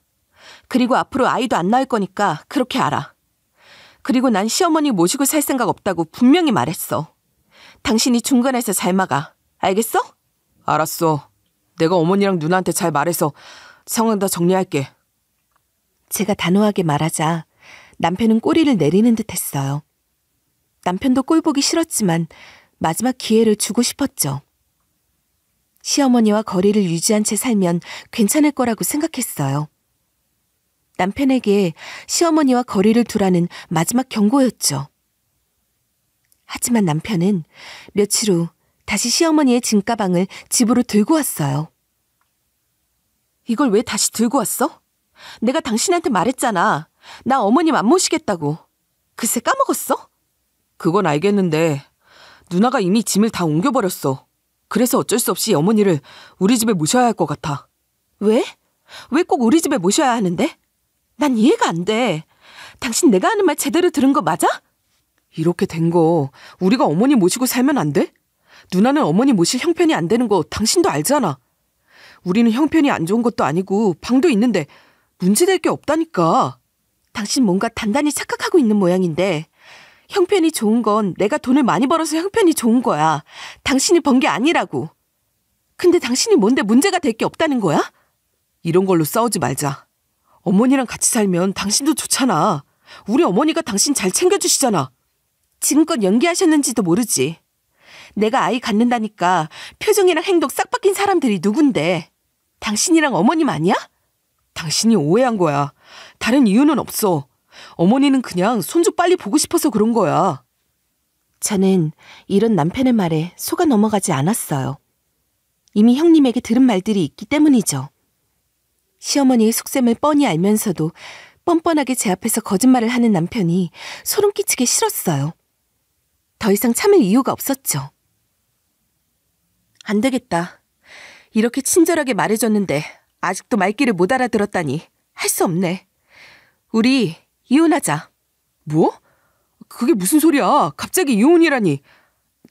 그리고 앞으로 아이도 안 낳을 거니까 그렇게 알아. 그리고 난 시어머니 모시고 살 생각 없다고 분명히 말했어. 당신이 중간에서 잘 막아. 알겠어? 알았어. 내가 어머니랑 누나한테 잘 말해서 상황 다 정리할게. 제가 단호하게 말하자 남편은 꼬리를 내리는 듯 했어요. 남편도 꼴 보기 싫었지만 마지막 기회를 주고 싶었죠. 시어머니와 거리를 유지한 채 살면 괜찮을 거라고 생각했어요. 남편에게 시어머니와 거리를 두라는 마지막 경고였죠. 하지만 남편은 며칠 후 다시 시어머니의 짐가방을 집으로 들고 왔어요. 이걸 왜 다시 들고 왔어? 내가 당신한테 말했잖아. 나 어머님 안 모시겠다고. 글쎄 까먹었어? 그건 알겠는데 누나가 이미 짐을 다 옮겨버렸어. 그래서 어쩔 수 없이 어머니를 우리 집에 모셔야 할 것 같아. 왜? 왜 꼭 우리 집에 모셔야 하는데? 난 이해가 안 돼. 당신 내가 하는 말 제대로 들은 거 맞아? 이렇게 된 거 우리가 어머니 모시고 살면 안 돼? 누나는 어머니 모실 형편이 안 되는 거 당신도 알잖아. 우리는 형편이 안 좋은 것도 아니고 방도 있는데 문제될 게 없다니까. 당신 뭔가 단단히 착각하고 있는 모양인데 형편이 좋은 건 내가 돈을 많이 벌어서 형편이 좋은 거야. 당신이 번 게 아니라고. 근데 당신이 뭔데 문제가 될 게 없다는 거야? 이런 걸로 싸우지 말자. 어머니랑 같이 살면 당신도 좋잖아. 우리 어머니가 당신 잘 챙겨주시잖아. 지금껏 연기하셨는지도 모르지. 내가 아이 갖는다니까 표정이랑 행동 싹 바뀐 사람들이 누군데. 당신이랑 어머님 아니야? 당신이 오해한 거야. 다른 이유는 없어. 어머니는 그냥 손주 빨리 보고 싶어서 그런 거야. 저는 이런 남편의 말에 속아 넘어가지 않았어요. 이미 형님에게 들은 말들이 있기 때문이죠. 시어머니의 속셈을 뻔히 알면서도 뻔뻔하게 제 앞에서 거짓말을 하는 남편이 소름 끼치게 싫었어요. 더 이상 참을 이유가 없었죠. 안 되겠다. 이렇게 친절하게 말해줬는데 아직도 말귀를 못 알아들었다니 할 수 없네. 우리 이혼하자. 뭐? 그게 무슨 소리야? 갑자기 이혼이라니.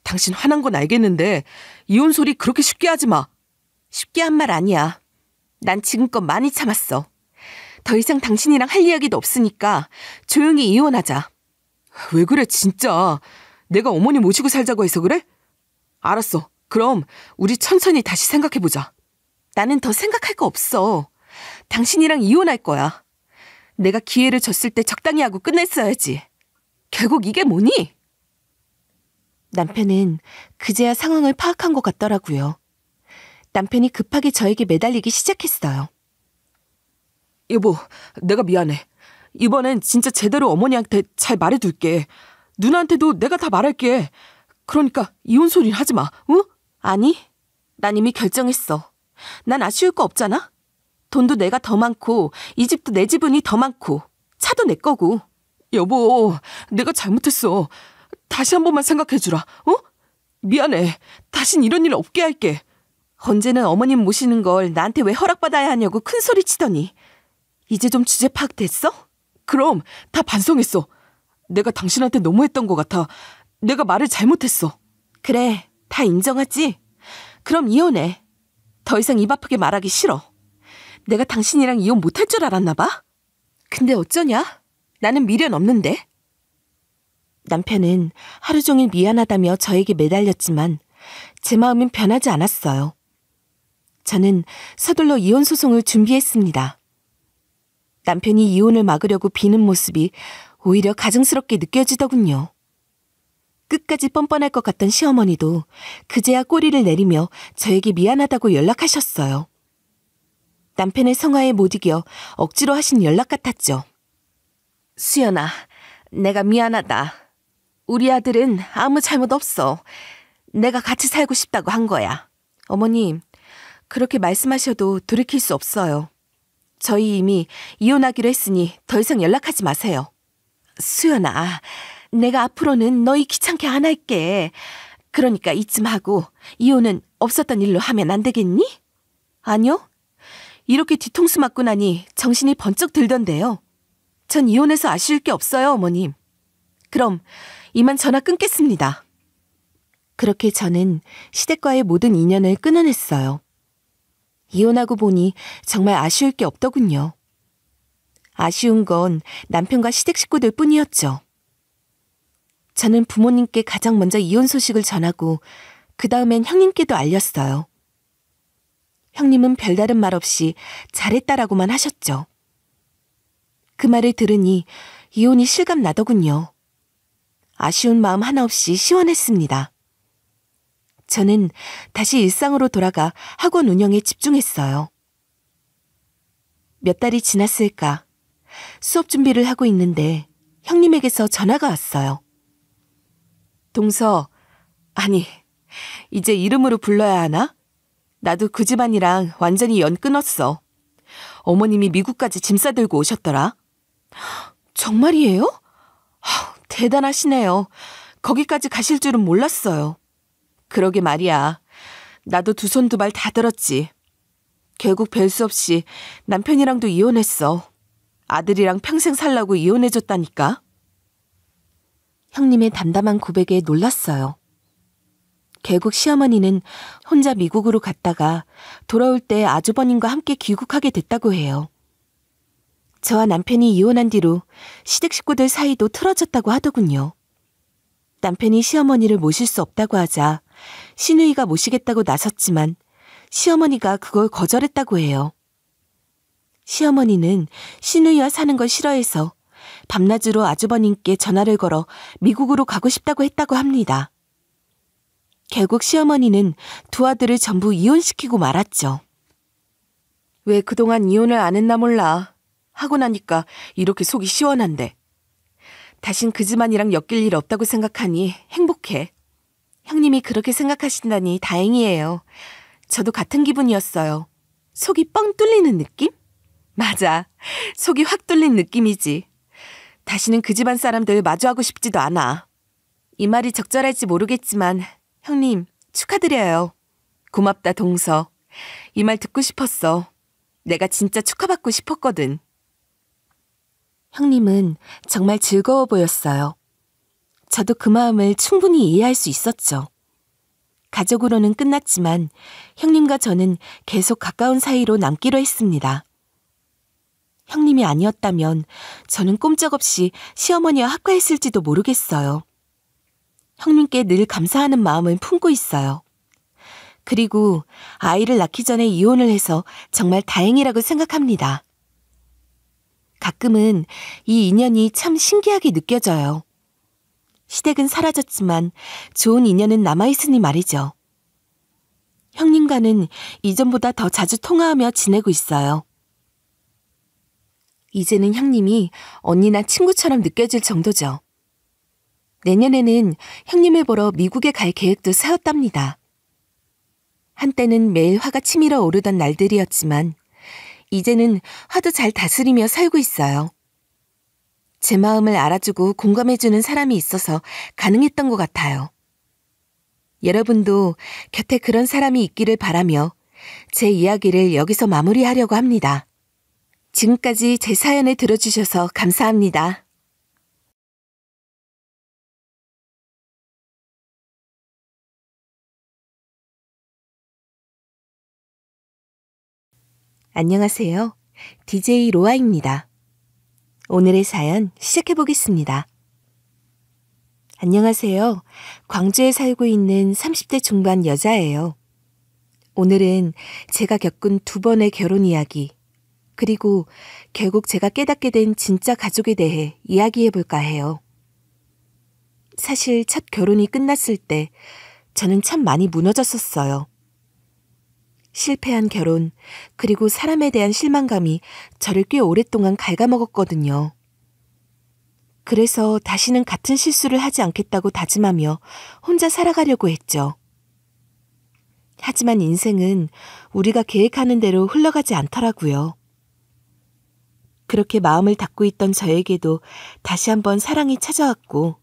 당신 화난 건 알겠는데 이혼 소리 그렇게 쉽게 하지 마. 쉽게 한 말 아니야. 난 지금껏 많이 참았어. 더 이상 당신이랑 할 이야기도 없으니까 조용히 이혼하자. 왜 그래 진짜. 내가 어머니 모시고 살자고 해서 그래? 알았어. 그럼 우리 천천히 다시 생각해보자. 나는 더 생각할 거 없어. 당신이랑 이혼할 거야. 내가 기회를 줬을 때 적당히 하고 끝냈어야지. 결국 이게 뭐니? 남편은 그제야 상황을 파악한 것 같더라고요. 남편이 급하게 저에게 매달리기 시작했어요. 여보, 내가 미안해. 이번엔 진짜 제대로 어머니한테 잘 말해둘게. 누나한테도 내가 다 말할게. 그러니까 이혼 소리는 하지 마, 응? 아니, 난 이미 결정했어. 난 아쉬울 거 없잖아? 돈도 내가 더 많고 이 집도 내 지분이 더 많고 차도 내 거고. 여보, 내가 잘못했어. 다시 한 번만 생각해주라, 어? 미안해. 다신 이런 일 없게 할게. 언제는 어머님 모시는 걸 나한테 왜 허락받아야 하냐고 큰 소리 치더니 이제 좀 주제 파악됐어? 그럼 다 반성했어. 내가 당신한테 너무했던 것 같아. 내가 말을 잘못했어. 그래, 다 인정하지? 그럼 이혼해. 더 이상 입 아프게 말하기 싫어. 내가 당신이랑 이혼 못할 줄 알았나 봐? 근데 어쩌냐? 나는 미련 없는데. 남편은 하루 종일 미안하다며 저에게 매달렸지만 제 마음은 변하지 않았어요. 저는 서둘러 이혼 소송을 준비했습니다. 남편이 이혼을 막으려고 비는 모습이 오히려 가증스럽게 느껴지더군요. 끝까지 뻔뻔할 것 같던 시어머니도 그제야 꼬리를 내리며 저에게 미안하다고 연락하셨어요. 남편의 성화에 못 이겨 억지로 하신 연락 같았죠. 수연아, 내가 미안하다. 우리 아들은 아무 잘못 없어. 내가 같이 살고 싶다고 한 거야. 어머님, 그렇게 말씀하셔도 돌이킬 수 없어요. 저희 이미 이혼하기로 했으니 더 이상 연락하지 마세요. 수연아, 내가 앞으로는 너희 귀찮게 안 할게. 그러니까 이쯤 하고 이혼은 없었던 일로 하면 안 되겠니? 아니요. 이렇게 뒤통수 맞고 나니 정신이 번쩍 들던데요. 전 이혼해서 아쉬울 게 없어요, 어머님. 그럼 이만 전화 끊겠습니다. 그렇게 저는 시댁과의 모든 인연을 끊어냈어요. 이혼하고 보니 정말 아쉬울 게 없더군요. 아쉬운 건 남편과 시댁 식구들 뿐이었죠. 저는 부모님께 가장 먼저 이혼 소식을 전하고 그 다음엔 형님께도 알렸어요. 형님은 별다른 말 없이 잘했다라고만 하셨죠. 그 말을 들으니 이혼이 실감 나더군요. 아쉬운 마음 하나 없이 시원했습니다. 저는 다시 일상으로 돌아가 학원 운영에 집중했어요. 몇 달이 지났을까? 수업 준비를 하고 있는데 형님에게서 전화가 왔어요. 동서, 아니, 이제 이름으로 불러야 하나? 나도 그 집안이랑 완전히 연 끊었어. 어머님이 미국까지 짐 싸들고 오셨더라. 정말이에요? 대단하시네요. 거기까지 가실 줄은 몰랐어요. 그러게 말이야. 나도 두 손 두 발 다 들었지. 결국 별 수 없이 남편이랑도 이혼했어. 아들이랑 평생 살라고 이혼해줬다니까. 형님의 담담한 고백에 놀랐어요. 결국 시어머니는 혼자 미국으로 갔다가 돌아올 때 아주버님과 함께 귀국하게 됐다고 해요. 저와 남편이 이혼한 뒤로 시댁 식구들 사이도 틀어졌다고 하더군요. 남편이 시어머니를 모실 수 없다고 하자 시누이가 모시겠다고 나섰지만 시어머니가 그걸 거절했다고 해요. 시어머니는 시누이와 사는 걸 싫어해서 밤낮으로 아주버님께 전화를 걸어 미국으로 가고 싶다고 했다고 합니다. 결국 시어머니는 두 아들을 전부 이혼시키고 말았죠. 왜 그동안 이혼을 안 했나 몰라. 하고 나니까 이렇게 속이 시원한데. 다신 그 집안이랑 엮일 일 없다고 생각하니 행복해. 형님이 그렇게 생각하신다니 다행이에요. 저도 같은 기분이었어요. 속이 뻥 뚫리는 느낌? 맞아. 속이 확 뚫린 느낌이지. 다시는 그 집안 사람들 마주하고 싶지도 않아. 이 말이 적절할지 모르겠지만 형님 축하드려요. 고맙다 동서. 이 말 듣고 싶었어. 내가 진짜 축하받고 싶었거든. 형님은 정말 즐거워 보였어요. 저도 그 마음을 충분히 이해할 수 있었죠. 가족으로는 끝났지만 형님과 저는 계속 가까운 사이로 남기로 했습니다. 형님이 아니었다면 저는 꼼짝없이 시어머니와 합가했을지도 모르겠어요. 형님께 늘 감사하는 마음을 품고 있어요. 그리고 아이를 낳기 전에 이혼을 해서 정말 다행이라고 생각합니다. 가끔은 이 인연이 참 신기하게 느껴져요. 시댁은 사라졌지만 좋은 인연은 남아있으니 말이죠. 형님과는 이전보다 더 자주 통화하며 지내고 있어요. 이제는 형님이 언니나 친구처럼 느껴질 정도죠. 내년에는 형님을 보러 미국에 갈 계획도 세웠답니다. 한때는 매일 화가 치밀어 오르던 날들이었지만 이제는 화도 잘 다스리며 살고 있어요. 제 마음을 알아주고 공감해주는 사람이 있어서 가능했던 것 같아요. 여러분도 곁에 그런 사람이 있기를 바라며 제 이야기를 여기서 마무리하려고 합니다. 지금까지 제 사연을 들어주셔서 감사합니다. 안녕하세요. DJ 로아입니다. 오늘의 사연 시작해보겠습니다. 안녕하세요. 광주에 살고 있는 30대 중반 여자예요. 오늘은 제가 겪은 두 번의 결혼 이야기, 그리고 결국 제가 깨닫게 된 진짜 가족에 대해 이야기해볼까 해요. 사실 첫 결혼이 끝났을 때 저는 참 많이 무너졌었어요. 실패한 결혼, 그리고 사람에 대한 실망감이 저를 꽤 오랫동안 갉아먹었거든요. 그래서 다시는 같은 실수를 하지 않겠다고 다짐하며 혼자 살아가려고 했죠. 하지만 인생은 우리가 계획하는 대로 흘러가지 않더라고요. 그렇게 마음을 닫고 있던 저에게도 다시 한번 사랑이 찾아왔고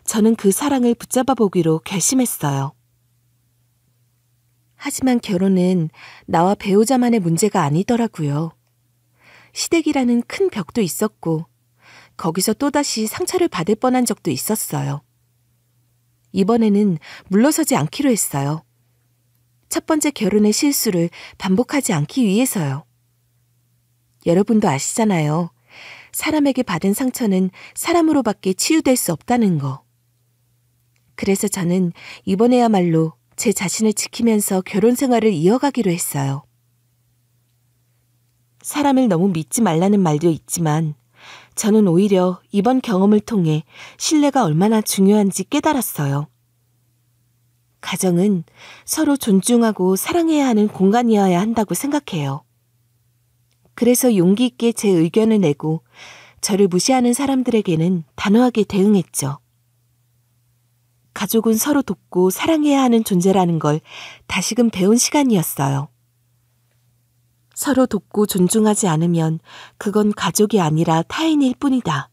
저는 그 사랑을 붙잡아 보기로 결심했어요. 하지만 결혼은 나와 배우자만의 문제가 아니더라고요. 시댁이라는 큰 벽도 있었고 거기서 또다시 상처를 받을 뻔한 적도 있었어요. 이번에는 물러서지 않기로 했어요. 첫 번째 결혼의 실수를 반복하지 않기 위해서요. 여러분도 아시잖아요. 사람에게 받은 상처는 사람으로밖에 치유될 수 없다는 거. 그래서 저는 이번에야말로 제 자신을 지키면서 결혼 생활을 이어가기로 했어요. 사람을 너무 믿지 말라는 말도 있지만 저는 오히려 이번 경험을 통해 신뢰가 얼마나 중요한지 깨달았어요. 가정은 서로 존중하고 사랑해야 하는 공간이어야 한다고 생각해요. 그래서 용기 있게 제 의견을 내고 저를 무시하는 사람들에게는 단호하게 대응했죠. 가족은 서로 돕고 사랑해야 하는 존재라는 걸 다시금 배운 시간이었어요. 서로 돕고 존중하지 않으면 그건 가족이 아니라 타인일 뿐이다.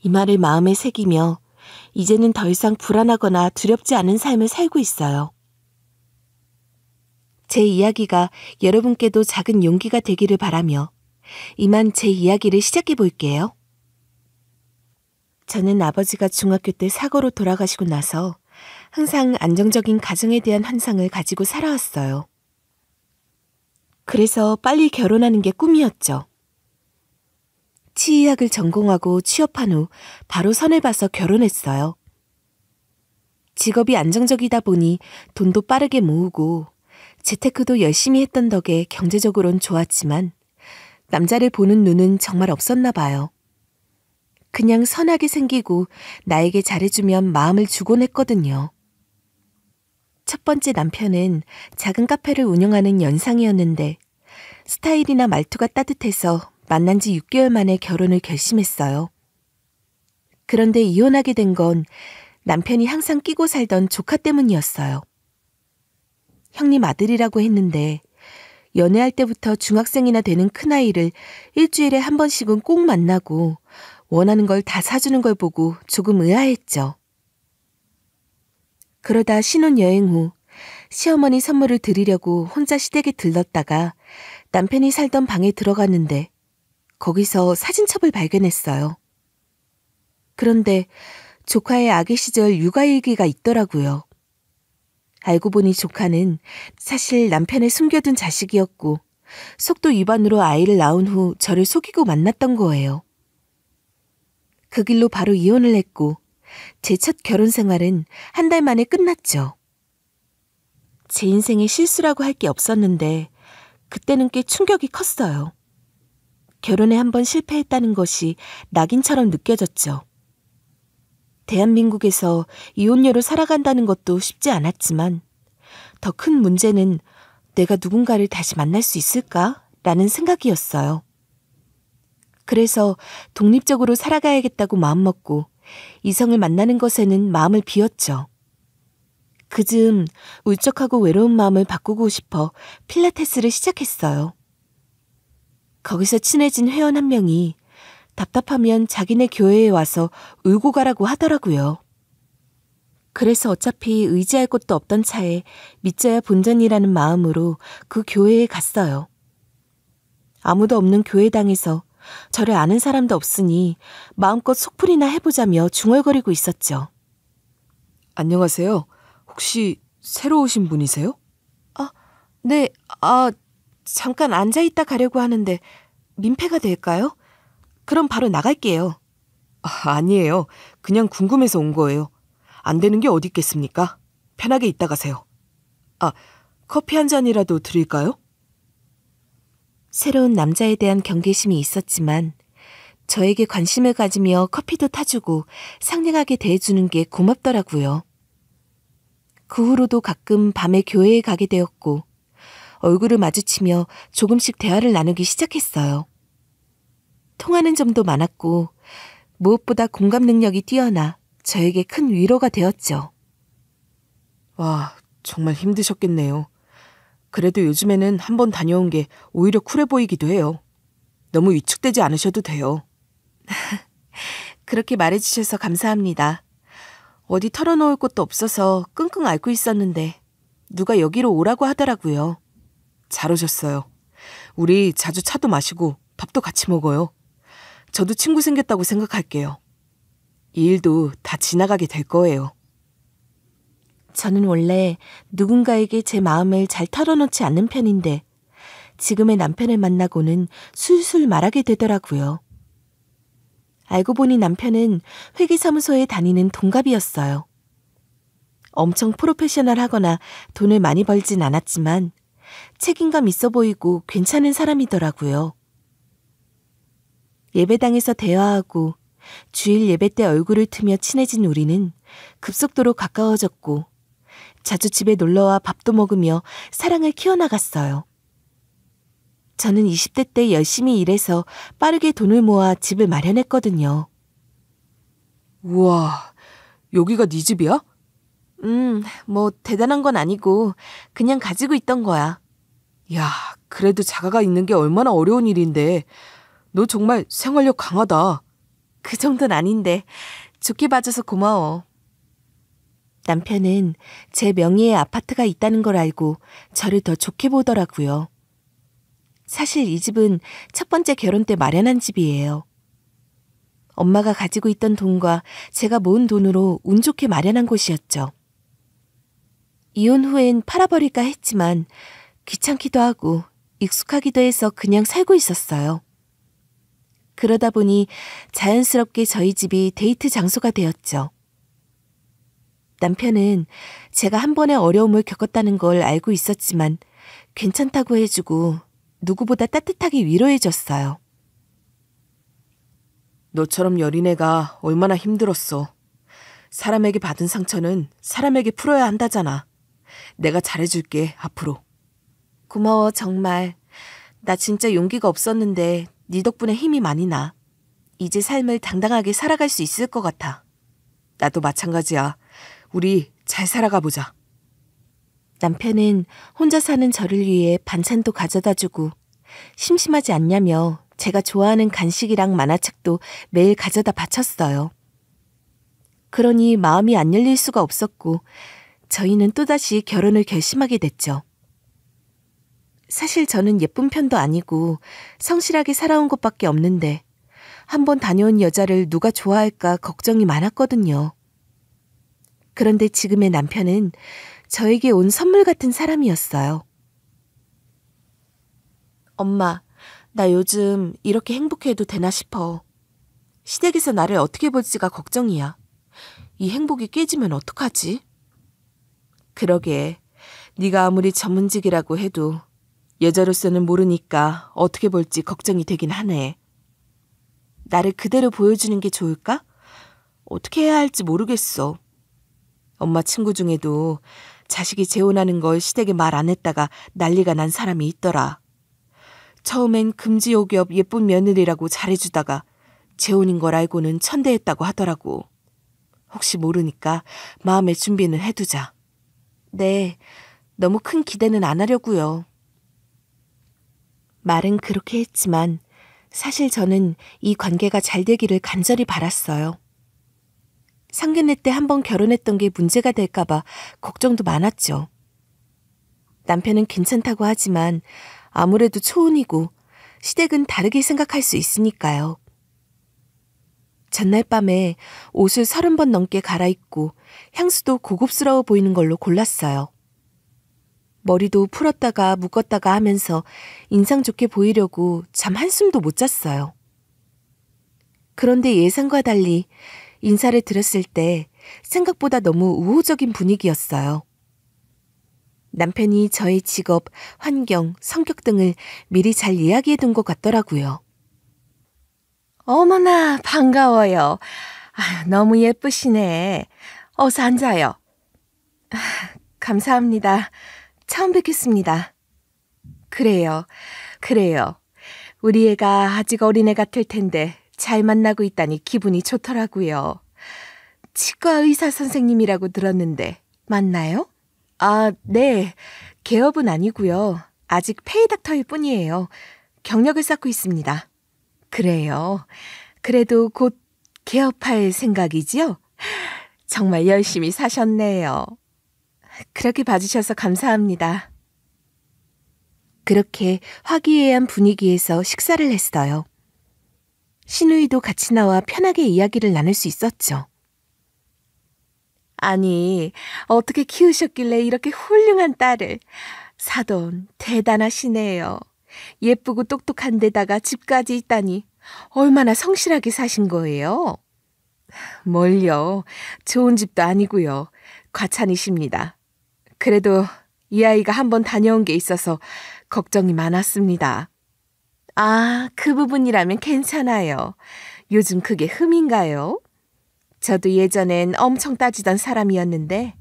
이 말을 마음에 새기며 이제는 더 이상 불안하거나 두렵지 않은 삶을 살고 있어요. 제 이야기가 여러분께도 작은 용기가 되기를 바라며 이만 제 이야기를 시작해 볼게요. 저는 아버지가 중학교 때 사고로 돌아가시고 나서 항상 안정적인 가정에 대한 환상을 가지고 살아왔어요. 그래서 빨리 결혼하는 게 꿈이었죠. 치의학을 전공하고 취업한 후 바로 선을 봐서 결혼했어요. 직업이 안정적이다 보니 돈도 빠르게 모으고 재테크도 열심히 했던 덕에 경제적으론 좋았지만 남자를 보는 눈은 정말 없었나 봐요. 그냥 선하게 생기고 나에게 잘해주면 마음을 주곤 했거든요. 첫 번째 남편은 작은 카페를 운영하는 연상이었는데 스타일이나 말투가 따뜻해서 만난 지 6개월 만에 결혼을 결심했어요. 그런데 이혼하게 된 건 남편이 항상 끼고 살던 조카 때문이었어요. 형님 아들이라고 했는데 연애할 때부터 중학생이나 되는 큰아이를 일주일에 한 번씩은 꼭 만나고 원하는 걸 다 사주는 걸 보고 조금 의아했죠. 그러다 신혼여행 후 시어머니 선물을 드리려고 혼자 시댁에 들렀다가 남편이 살던 방에 들어갔는데 거기서 사진첩을 발견했어요. 그런데 조카의 아기 시절 육아일기가 있더라고요. 알고 보니 조카는 사실 남편의 숨겨둔 자식이었고 속도 위반으로 아이를 낳은 후 저를 속이고 만났던 거예요. 그 길로 바로 이혼을 했고 제 첫 결혼 생활은 한 달 만에 끝났죠. 제 인생에 실수라고 할 게 없었는데 그때는 꽤 충격이 컸어요. 결혼에 한 번 실패했다는 것이 낙인처럼 느껴졌죠. 대한민국에서 이혼녀로 살아간다는 것도 쉽지 않았지만 더 큰 문제는 내가 누군가를 다시 만날 수 있을까? 라는 생각이었어요. 그래서 독립적으로 살아가야겠다고 마음먹고 이성을 만나는 것에는 마음을 비웠죠. 그즈음 울적하고 외로운 마음을 바꾸고 싶어 필라테스를 시작했어요. 거기서 친해진 회원 한 명이 답답하면 자기네 교회에 와서 울고 가라고 하더라고요. 그래서 어차피 의지할 곳도 없던 차에 믿져야 본전이라는 마음으로 그 교회에 갔어요. 아무도 없는 교회당에서 저를 아는 사람도 없으니 마음껏 속풀이나 해보자며 중얼거리고 있었죠. 안녕하세요. 혹시 새로 오신 분이세요? 네, 잠깐 앉아있다 가려고 하는데 민폐가 될까요? 그럼 바로 나갈게요. 아니에요. 그냥 궁금해서 온 거예요. 안 되는 게 어디 있겠습니까? 편하게 있다 가세요. 커피 한 잔이라도 드릴까요? 새로운 남자에 대한 경계심이 있었지만 저에게 관심을 가지며 커피도 타주고 상냥하게 대해주는 게 고맙더라고요. 그 후로도 가끔 밤에 교회에 가게 되었고 얼굴을 마주치며 조금씩 대화를 나누기 시작했어요. 통하는 점도 많았고 무엇보다 공감 능력이 뛰어나 저에게 큰 위로가 되었죠. 와, 정말 힘드셨겠네요. 그래도 요즘에는 한 번 다녀온 게 오히려 쿨해 보이기도 해요. 너무 위축되지 않으셔도 돼요. 그렇게 말해주셔서 감사합니다. 어디 털어놓을 곳도 없어서 끙끙 앓고 있었는데 누가 여기로 오라고 하더라고요. 잘 오셨어요. 우리 자주 차도 마시고 밥도 같이 먹어요. 저도 친구 생겼다고 생각할게요. 이 일도 다 지나가게 될 거예요. 저는 원래 누군가에게 제 마음을 잘 털어놓지 않는 편인데 지금의 남편을 만나고는 술술 말하게 되더라고요. 알고 보니 남편은 회계사무소에 다니는 동갑이었어요. 엄청 프로페셔널하거나 돈을 많이 벌진 않았지만 책임감 있어 보이고 괜찮은 사람이더라고요. 예배당에서 대화하고 주일 예배 때 얼굴을 트며 친해진 우리는 급속도로 가까워졌고 자주 집에 놀러와 밥도 먹으며 사랑을 키워나갔어요. 저는 20대 때 열심히 일해서 빠르게 돈을 모아 집을 마련했거든요. 우와, 여기가 네 집이야? 뭐 대단한 건 아니고 그냥 가지고 있던 거야. 야, 그래도 자가가 있는 게 얼마나 어려운 일인데 너 정말 생활력 강하다. 그 정도는 아닌데 좋게 봐줘서 고마워. 남편은 제 명의의 아파트가 있다는 걸 알고 저를 더 좋게 보더라고요. 사실 이 집은 첫 번째 결혼 때 마련한 집이에요. 엄마가 가지고 있던 돈과 제가 모은 돈으로 운 좋게 마련한 곳이었죠. 이혼 후엔 팔아버릴까 했지만 귀찮기도 하고 익숙하기도 해서 그냥 살고 있었어요. 그러다 보니 자연스럽게 저희 집이 데이트 장소가 되었죠. 남편은 제가 한 번의 어려움을 겪었다는 걸 알고 있었지만 괜찮다고 해주고 누구보다 따뜻하게 위로해줬어요. 너처럼 여린 애가 얼마나 힘들었어. 사람에게 받은 상처는 사람에게 풀어야 한다잖아. 내가 잘해줄게, 앞으로. 고마워, 정말. 나 진짜 용기가 없었는데 네 덕분에 힘이 많이 나. 이제 삶을 당당하게 살아갈 수 있을 것 같아. 나도 마찬가지야. 우리 잘 살아가 보자. 남편은 혼자 사는 저를 위해 반찬도 가져다 주고 심심하지 않냐며 제가 좋아하는 간식이랑 만화책도 매일 가져다 바쳤어요. 그러니 마음이 안 열릴 수가 없었고 저희는 또다시 결혼을 결심하게 됐죠. 사실 저는 예쁜 편도 아니고 성실하게 살아온 것밖에 없는데 한번 다녀온 여자를 누가 좋아할까 걱정이 많았거든요. 그런데 지금의 남편은 저에게 온 선물 같은 사람이었어요. 엄마, 나 요즘 이렇게 행복해도 되나 싶어. 시댁에서 나를 어떻게 볼지가 걱정이야. 이 행복이 깨지면 어떡하지? 그러게, 네가 아무리 전문직이라고 해도 여자로서는 모르니까 어떻게 볼지 걱정이 되긴 하네. 나를 그대로 보여주는 게 좋을까? 어떻게 해야 할지 모르겠어. 엄마 친구 중에도 자식이 재혼하는 걸 시댁에 말 안 했다가 난리가 난 사람이 있더라. 처음엔 금지옥엽 예쁜 며느리라고 잘해주다가 재혼인 걸 알고는 천대했다고 하더라고. 혹시 모르니까 마음의 준비는 해두자. 네, 너무 큰 기대는 안 하려고요. 말은 그렇게 했지만 사실 저는 이 관계가 잘 되기를 간절히 바랐어요. 상견례 때 한 번 결혼했던 게 문제가 될까봐 걱정도 많았죠. 남편은 괜찮다고 하지만 아무래도 초혼이고 시댁은 다르게 생각할 수 있으니까요. 전날 밤에 옷을 30번 넘게 갈아입고 향수도 고급스러워 보이는 걸로 골랐어요. 머리도 풀었다가 묶었다가 하면서 인상 좋게 보이려고 잠 한숨도 못 잤어요. 그런데 예상과 달리 인사를 드렸을 때 생각보다 너무 우호적인 분위기였어요. 남편이 저의 직업, 환경, 성격 등을 미리 잘 이야기해 둔 것 같더라고요. 어머나, 반가워요. 너무 예쁘시네. 어서 앉아요. 감사합니다. 처음 뵙겠습니다. 그래요. 우리 애가 아직 어린애 같을 텐데 잘 만나고 있다니 기분이 좋더라고요. 치과 의사 선생님이라고 들었는데 맞나요? 네. 개업은 아니고요. 아직 페이닥터일 뿐이에요. 경력을 쌓고 있습니다. 그래요. 그래도 곧 개업할 생각이지요? 정말 열심히 사셨네요. 그렇게 봐주셔서 감사합니다. 그렇게 화기애애한 분위기에서 식사를 했어요. 시누이도 같이 나와 편하게 이야기를 나눌 수 있었죠. 아니, 어떻게 키우셨길래 이렇게 훌륭한 딸을. 사돈, 대단하시네요. 예쁘고 똑똑한 데다가 집까지 있다니 얼마나 성실하게 사신 거예요? 뭘요? 좋은 집도 아니고요. 과찬이십니다. 그래도 이 아이가 한번 다녀온 게 있어서 걱정이 많았습니다. 그 부분이라면 괜찮아요. 요즘 그게 흠인가요? 저도 예전엔 엄청 따지던 사람이었는데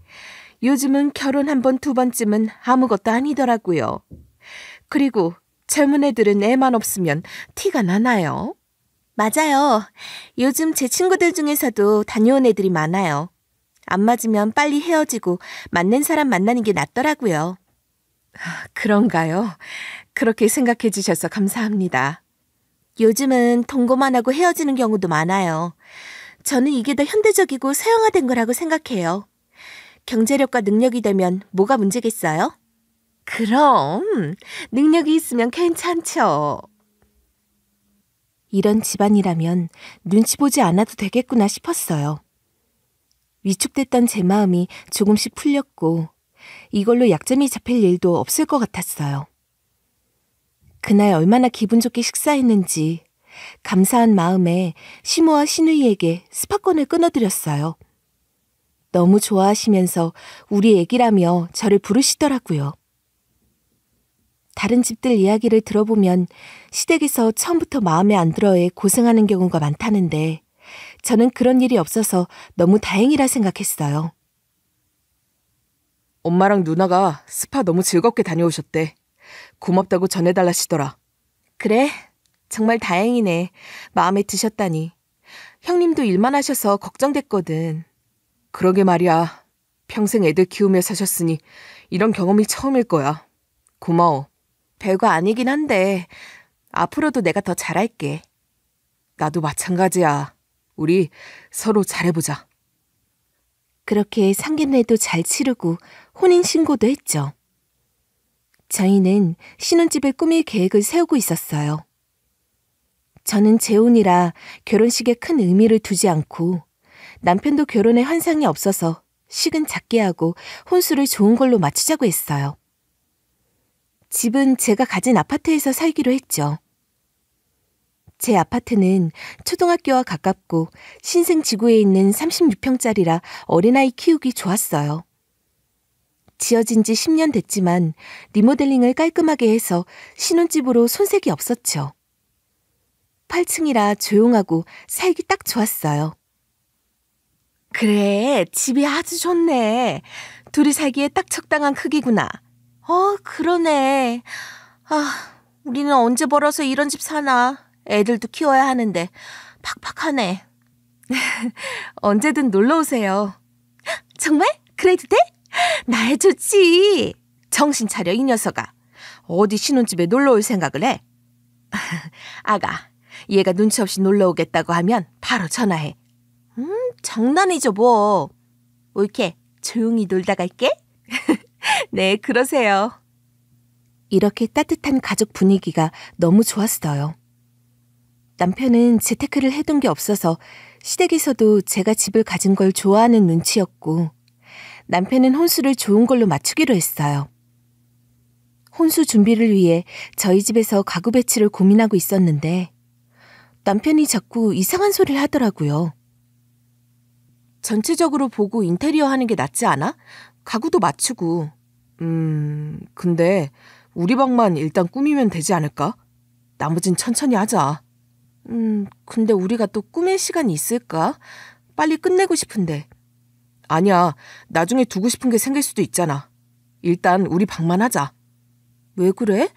요즘은 결혼 한 번, 두 번쯤은 아무것도 아니더라고요. 그리고 젊은 애들은 애만 없으면 티가 나나요? 맞아요. 요즘 제 친구들 중에서도 다녀온 애들이 많아요. 안 맞으면 빨리 헤어지고 맞는 사람 만나는 게 낫더라고요. 그런가요? 그렇게 생각해 주셔서 감사합니다. 요즘은 동거만 하고 헤어지는 경우도 많아요. 저는 이게 더 현대적이고 서양화된 거라고 생각해요. 경제력과 능력이 되면 뭐가 문제겠어요? 그럼 능력이 있으면 괜찮죠. 이런 집안이라면 눈치 보지 않아도 되겠구나 싶었어요. 위축됐던 제 마음이 조금씩 풀렸고 이걸로 약점이 잡힐 일도 없을 것 같았어요. 그날 얼마나 기분 좋게 식사했는지 감사한 마음에 시모와 시누이에게 스파권을 끊어드렸어요. 너무 좋아하시면서 우리 애기라며 저를 부르시더라고요. 다른 집들 이야기를 들어보면 시댁에서 처음부터 마음에 안 들어해 고생하는 경우가 많다는데 저는 그런 일이 없어서 너무 다행이라 생각했어요. 엄마랑 누나가 스파 너무 즐겁게 다녀오셨대. 고맙다고 전해달라시더라. 그래? 정말 다행이네. 마음에 드셨다니. 형님도 일만 하셔서 걱정됐거든. 그러게 말이야. 평생 애들 키우며 사셨으니 이런 경험이 처음일 거야. 고마워. 별거 아니긴 한데 앞으로도 내가 더 잘할게. 나도 마찬가지야. 우리 서로 잘해보자. 그렇게 상견례도 잘 치르고 혼인신고도 했죠. 저희는 신혼집을 꾸밀 계획을 세우고 있었어요. 저는 재혼이라 결혼식에 큰 의미를 두지 않고 남편도 결혼에 환상이 없어서 식은 작게 하고 혼수를 좋은 걸로 맞추자고 했어요. 집은 제가 가진 아파트에서 살기로 했죠. 제 아파트는 초등학교와 가깝고 신생지구에 있는 36평짜리라 어린아이 키우기 좋았어요. 지어진 지 10년 됐지만 리모델링을 깔끔하게 해서 신혼집으로 손색이 없었죠. 8층이라 조용하고 살기 딱 좋았어요. 그래, 집이 아주 좋네. 둘이 살기에 딱 적당한 크기구나. 그러네. 우리는 언제 벌어서 이런 집 사나. 애들도 키워야 하는데 팍팍하네. 언제든 놀러 오세요. 정말? 그래도 돼? 나야 좋지. 정신 차려 이 녀석아. 어디 신혼집에 놀러 올 생각을 해? 아가, 얘가 눈치 없이 놀러 오겠다고 하면 바로 전화해. 장난이죠 뭐. 옳게 조용히 놀다 갈게. 네, 그러세요. 이렇게 따뜻한 가족 분위기가 너무 좋았어요. 남편은 재테크를 해둔 게 없어서 시댁에서도 제가 집을 가진 걸 좋아하는 눈치였고 남편은 혼수를 좋은 걸로 맞추기로 했어요. 혼수 준비를 위해 저희 집에서 가구 배치를 고민하고 있었는데 남편이 자꾸 이상한 소리를 하더라고요. 전체적으로 보고 인테리어 하는 게 낫지 않아? 가구도 맞추고. 근데 우리 방만 일단 꾸미면 되지 않을까? 나머진 천천히 하자. 근데 우리가 또 꾸밀 시간이 있을까? 빨리 끝내고 싶은데. 아니야, 나중에 두고 싶은 게 생길 수도 있잖아. 일단 우리 방만 하자. 왜 그래?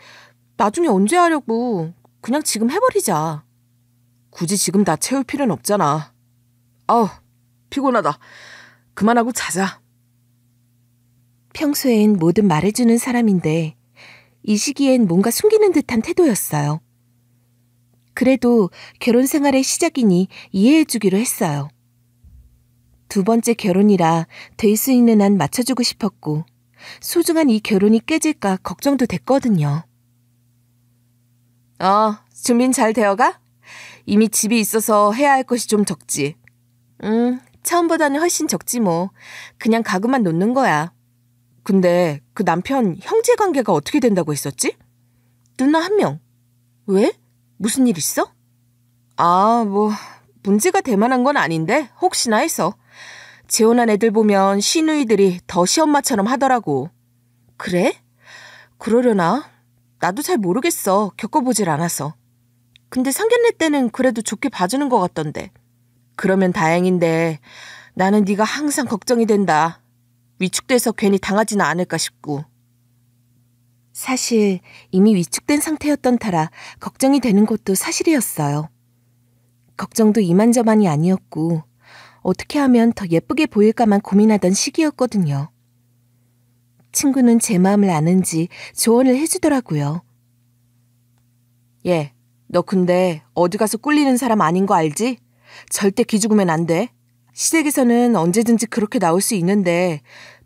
나중에 언제 하려고. 그냥 지금 해버리자. 굳이 지금 다 채울 필요는 없잖아. 아우, 피곤하다. 그만하고 자자. 평소엔 뭐든 말해주는 사람인데 이 시기엔 뭔가 숨기는 듯한 태도였어요. 그래도 결혼 생활의 시작이니 이해해주기로 했어요. 두 번째 결혼이라 될 수 있는 한 맞춰주고 싶었고 소중한 이 결혼이 깨질까 걱정도 됐거든요. 준비는 잘 되어가? 이미 집이 있어서 해야 할 것이 좀 적지. 처음보다는 훨씬 적지 뭐. 그냥 가구만 놓는 거야. 근데 그 남편 형제 관계가 어떻게 된다고 했었지? 누나 한 명. 왜? 무슨 일 있어? 문제가 될 만한 건 아닌데 혹시나 해서. 재혼한 애들 보면 시누이들이 더 시엄마처럼 하더라고. 그래? 그러려나? 나도 잘 모르겠어. 겪어보질 않아서. 근데 상견례 때는 그래도 좋게 봐주는 것 같던데. 그러면 다행인데 나는 네가 항상 걱정이 된다. 위축돼서 괜히 당하지는 않을까 싶고. 사실 이미 위축된 상태였던 터라 걱정이 되는 것도 사실이었어요. 걱정도 이만저만이 아니었고 어떻게 하면 더 예쁘게 보일까만 고민하던 시기였거든요. 친구는 제 마음을 아는지 조언을 해주더라고요. 너 근데 어디 가서 꿀리는 사람 아닌 거 알지? 절대 기죽으면 안 돼. 시댁에서는 언제든지 그렇게 나올 수 있는데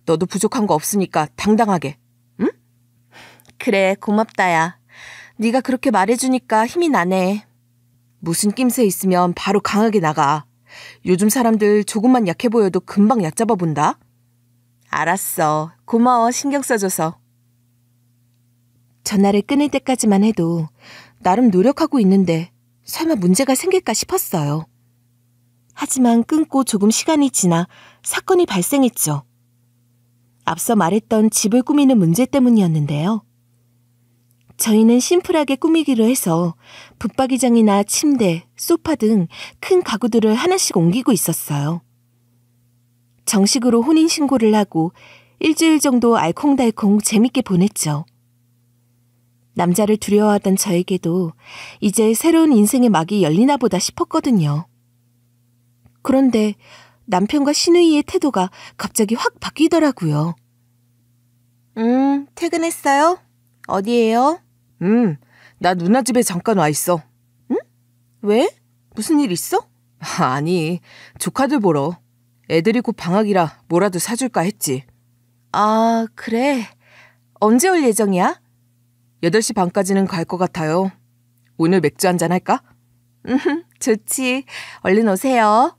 너도 부족한 거 없으니까 당당하게. 응? 그래, 고맙다야. 네가 그렇게 말해주니까 힘이 나네. 무슨 낌새 있으면 바로 강하게 나가. 요즘 사람들 조금만 약해 보여도 금방 얕잡아 본다. 알았어. 고마워, 신경 써줘서. 전화를 끊을 때까지만 해도 나름 노력하고 있는데 설마 문제가 생길까 싶었어요. 하지만 끊고 조금 시간이 지나 사건이 발생했죠. 앞서 말했던 집을 꾸미는 문제 때문이었는데요. 저희는 심플하게 꾸미기로 해서 붙박이장이나 침대, 소파 등 큰 가구들을 하나씩 옮기고 있었어요. 정식으로 혼인신고를 하고 일주일 정도 알콩달콩 재밌게 보냈죠. 남자를 두려워하던 저에게도 이제 새로운 인생의 막이 열리나 보다 싶었거든요. 그런데 남편과 시누이의 태도가 갑자기 확 바뀌더라고요. 퇴근했어요? 어디에요? 나 누나 집에 잠깐 와 있어. 응? 왜? 무슨 일 있어? 아니, 조카들 보러. 애들이 곧 방학이라 뭐라도 사줄까 했지. 아, 그래. 언제 올 예정이야? 8시 반까지는 갈 것 같아요. 오늘 맥주 한잔 할까? 좋지. 얼른 오세요.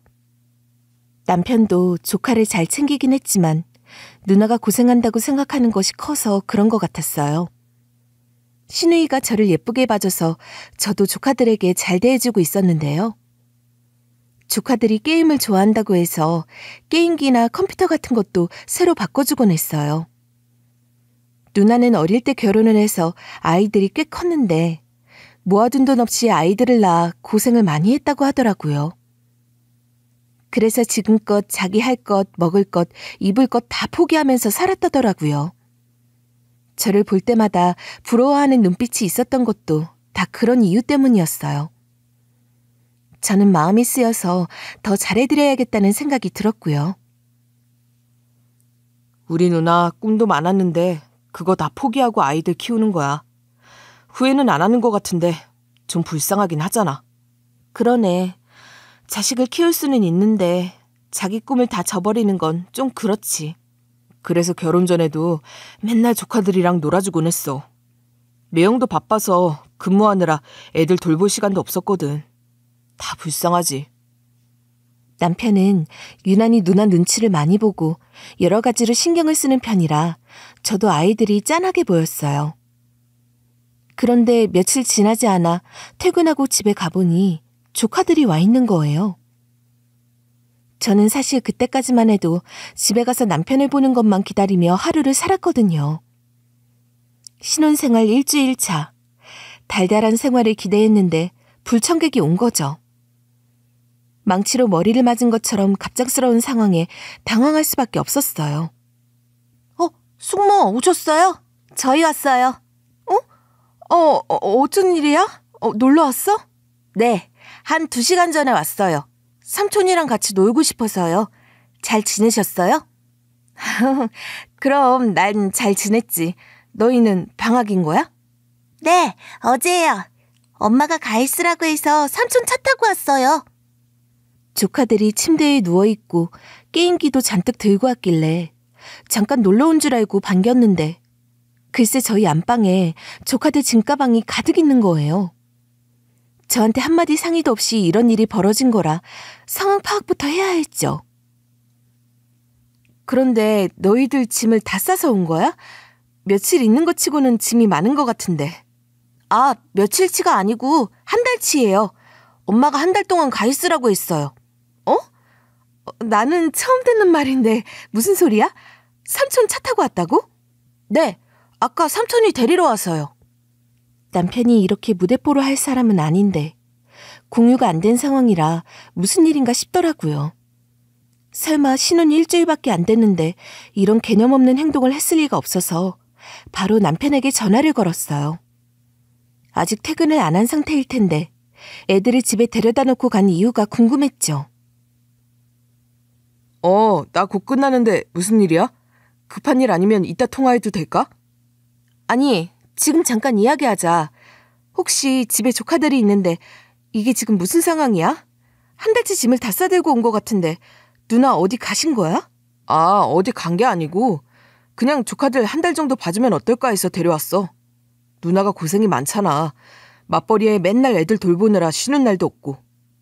남편도 조카를 잘 챙기긴 했지만 누나가 고생한다고 생각하는 것이 커서 그런 것 같았어요. 시누이가 저를 예쁘게 봐줘서 저도 조카들에게 잘 대해주고 있었는데요. 조카들이 게임을 좋아한다고 해서 게임기나 컴퓨터 같은 것도 새로 바꿔주곤 했어요. 누나는 어릴 때 결혼을 해서 아이들이 꽤 컸는데 모아둔 돈 없이 아이들을 낳아 고생을 많이 했다고 하더라고요. 그래서 지금껏 자기 할 것, 먹을 것, 입을 것 다 포기하면서 살았다더라고요. 저를 볼 때마다 부러워하는 눈빛이 있었던 것도 다 그런 이유 때문이었어요. 저는 마음이 쓰여서 더 잘해드려야겠다는 생각이 들었고요. 우리 누나 꿈도 많았는데 그거 다 포기하고 아이들 키우는 거야. 후회는 안 하는 것 같은데 좀 불쌍하긴 하잖아. 그러네. 자식을 키울 수는 있는데 자기 꿈을 다 저버리는 건 좀 그렇지. 그래서 결혼 전에도 맨날 조카들이랑 놀아주곤 했어. 매형도 바빠서 근무하느라 애들 돌볼 시간도 없었거든. 다 불쌍하지. 남편은 유난히 누나 눈치를 많이 보고 여러 가지로 신경을 쓰는 편이라 저도 아이들이 짠하게 보였어요. 그런데 며칠 지나지 않아 퇴근하고 집에 가보니 조카들이 와 있는 거예요. 저는 사실 그때까지만 해도 집에 가서 남편을 보는 것만 기다리며 하루를 살았거든요. 신혼생활 일주일 차. 달달한 생활을 기대했는데 불청객이 온 거죠. 망치로 머리를 맞은 것처럼 갑작스러운 상황에 당황할 수밖에 없었어요. 숙모 오셨어요? 저희 왔어요. 어쩐 일이야? 놀러 왔어? 네, 한 2시간 전에 왔어요. 삼촌이랑 같이 놀고 싶어서요. 잘 지내셨어요? 그럼 난 잘 지냈지. 너희는 방학인 거야? 네, 어제요. 엄마가 가 있으라고 해서 삼촌 차 타고 왔어요. 조카들이 침대에 누워있고 게임기도 잔뜩 들고 왔길래 잠깐 놀러 온 줄 알고 반겼는데 글쎄 저희 안방에 조카들 짐가방이 가득 있는 거예요. 저한테 한마디 상의도 없이 이런 일이 벌어진 거라 상황 파악부터 해야 했죠. 그런데 너희들 짐을 다 싸서 온 거야? 며칠 있는 것 치고는 짐이 많은 것 같은데. 아, 며칠치가 아니고 한 달치예요. 엄마가 한 달 동안 가 있으라고 했어요. 나는 처음 듣는 말인데 무슨 소리야? 삼촌 차 타고 왔다고? 네, 아까 삼촌이 데리러 와서요. 남편이 이렇게 무대뽀로 할 사람은 아닌데 공유가 안 된 상황이라 무슨 일인가 싶더라고요. 설마 신혼 일주일밖에 안 됐는데 이런 개념 없는 행동을 했을 리가 없어서 바로 남편에게 전화를 걸었어요. 아직 퇴근을 안 한 상태일 텐데 애들을 집에 데려다 놓고 간 이유가 궁금했죠. 나 곧 끝나는데 무슨 일이야? 급한 일 아니면 이따 통화해도 될까? 아니, 지금 잠깐 이야기하자. 혹시 집에 조카들이 있는데 이게 지금 무슨 상황이야? 한 달치 짐을 다 싸들고 온 것 같은데 누나 어디 가신 거야? 아, 어디 간 게 아니고 그냥 조카들 한 달 정도 봐주면 어떨까 해서 데려왔어. 누나가 고생이 많잖아. 맞벌이에 맨날 애들 돌보느라 쉬는 날도 없고.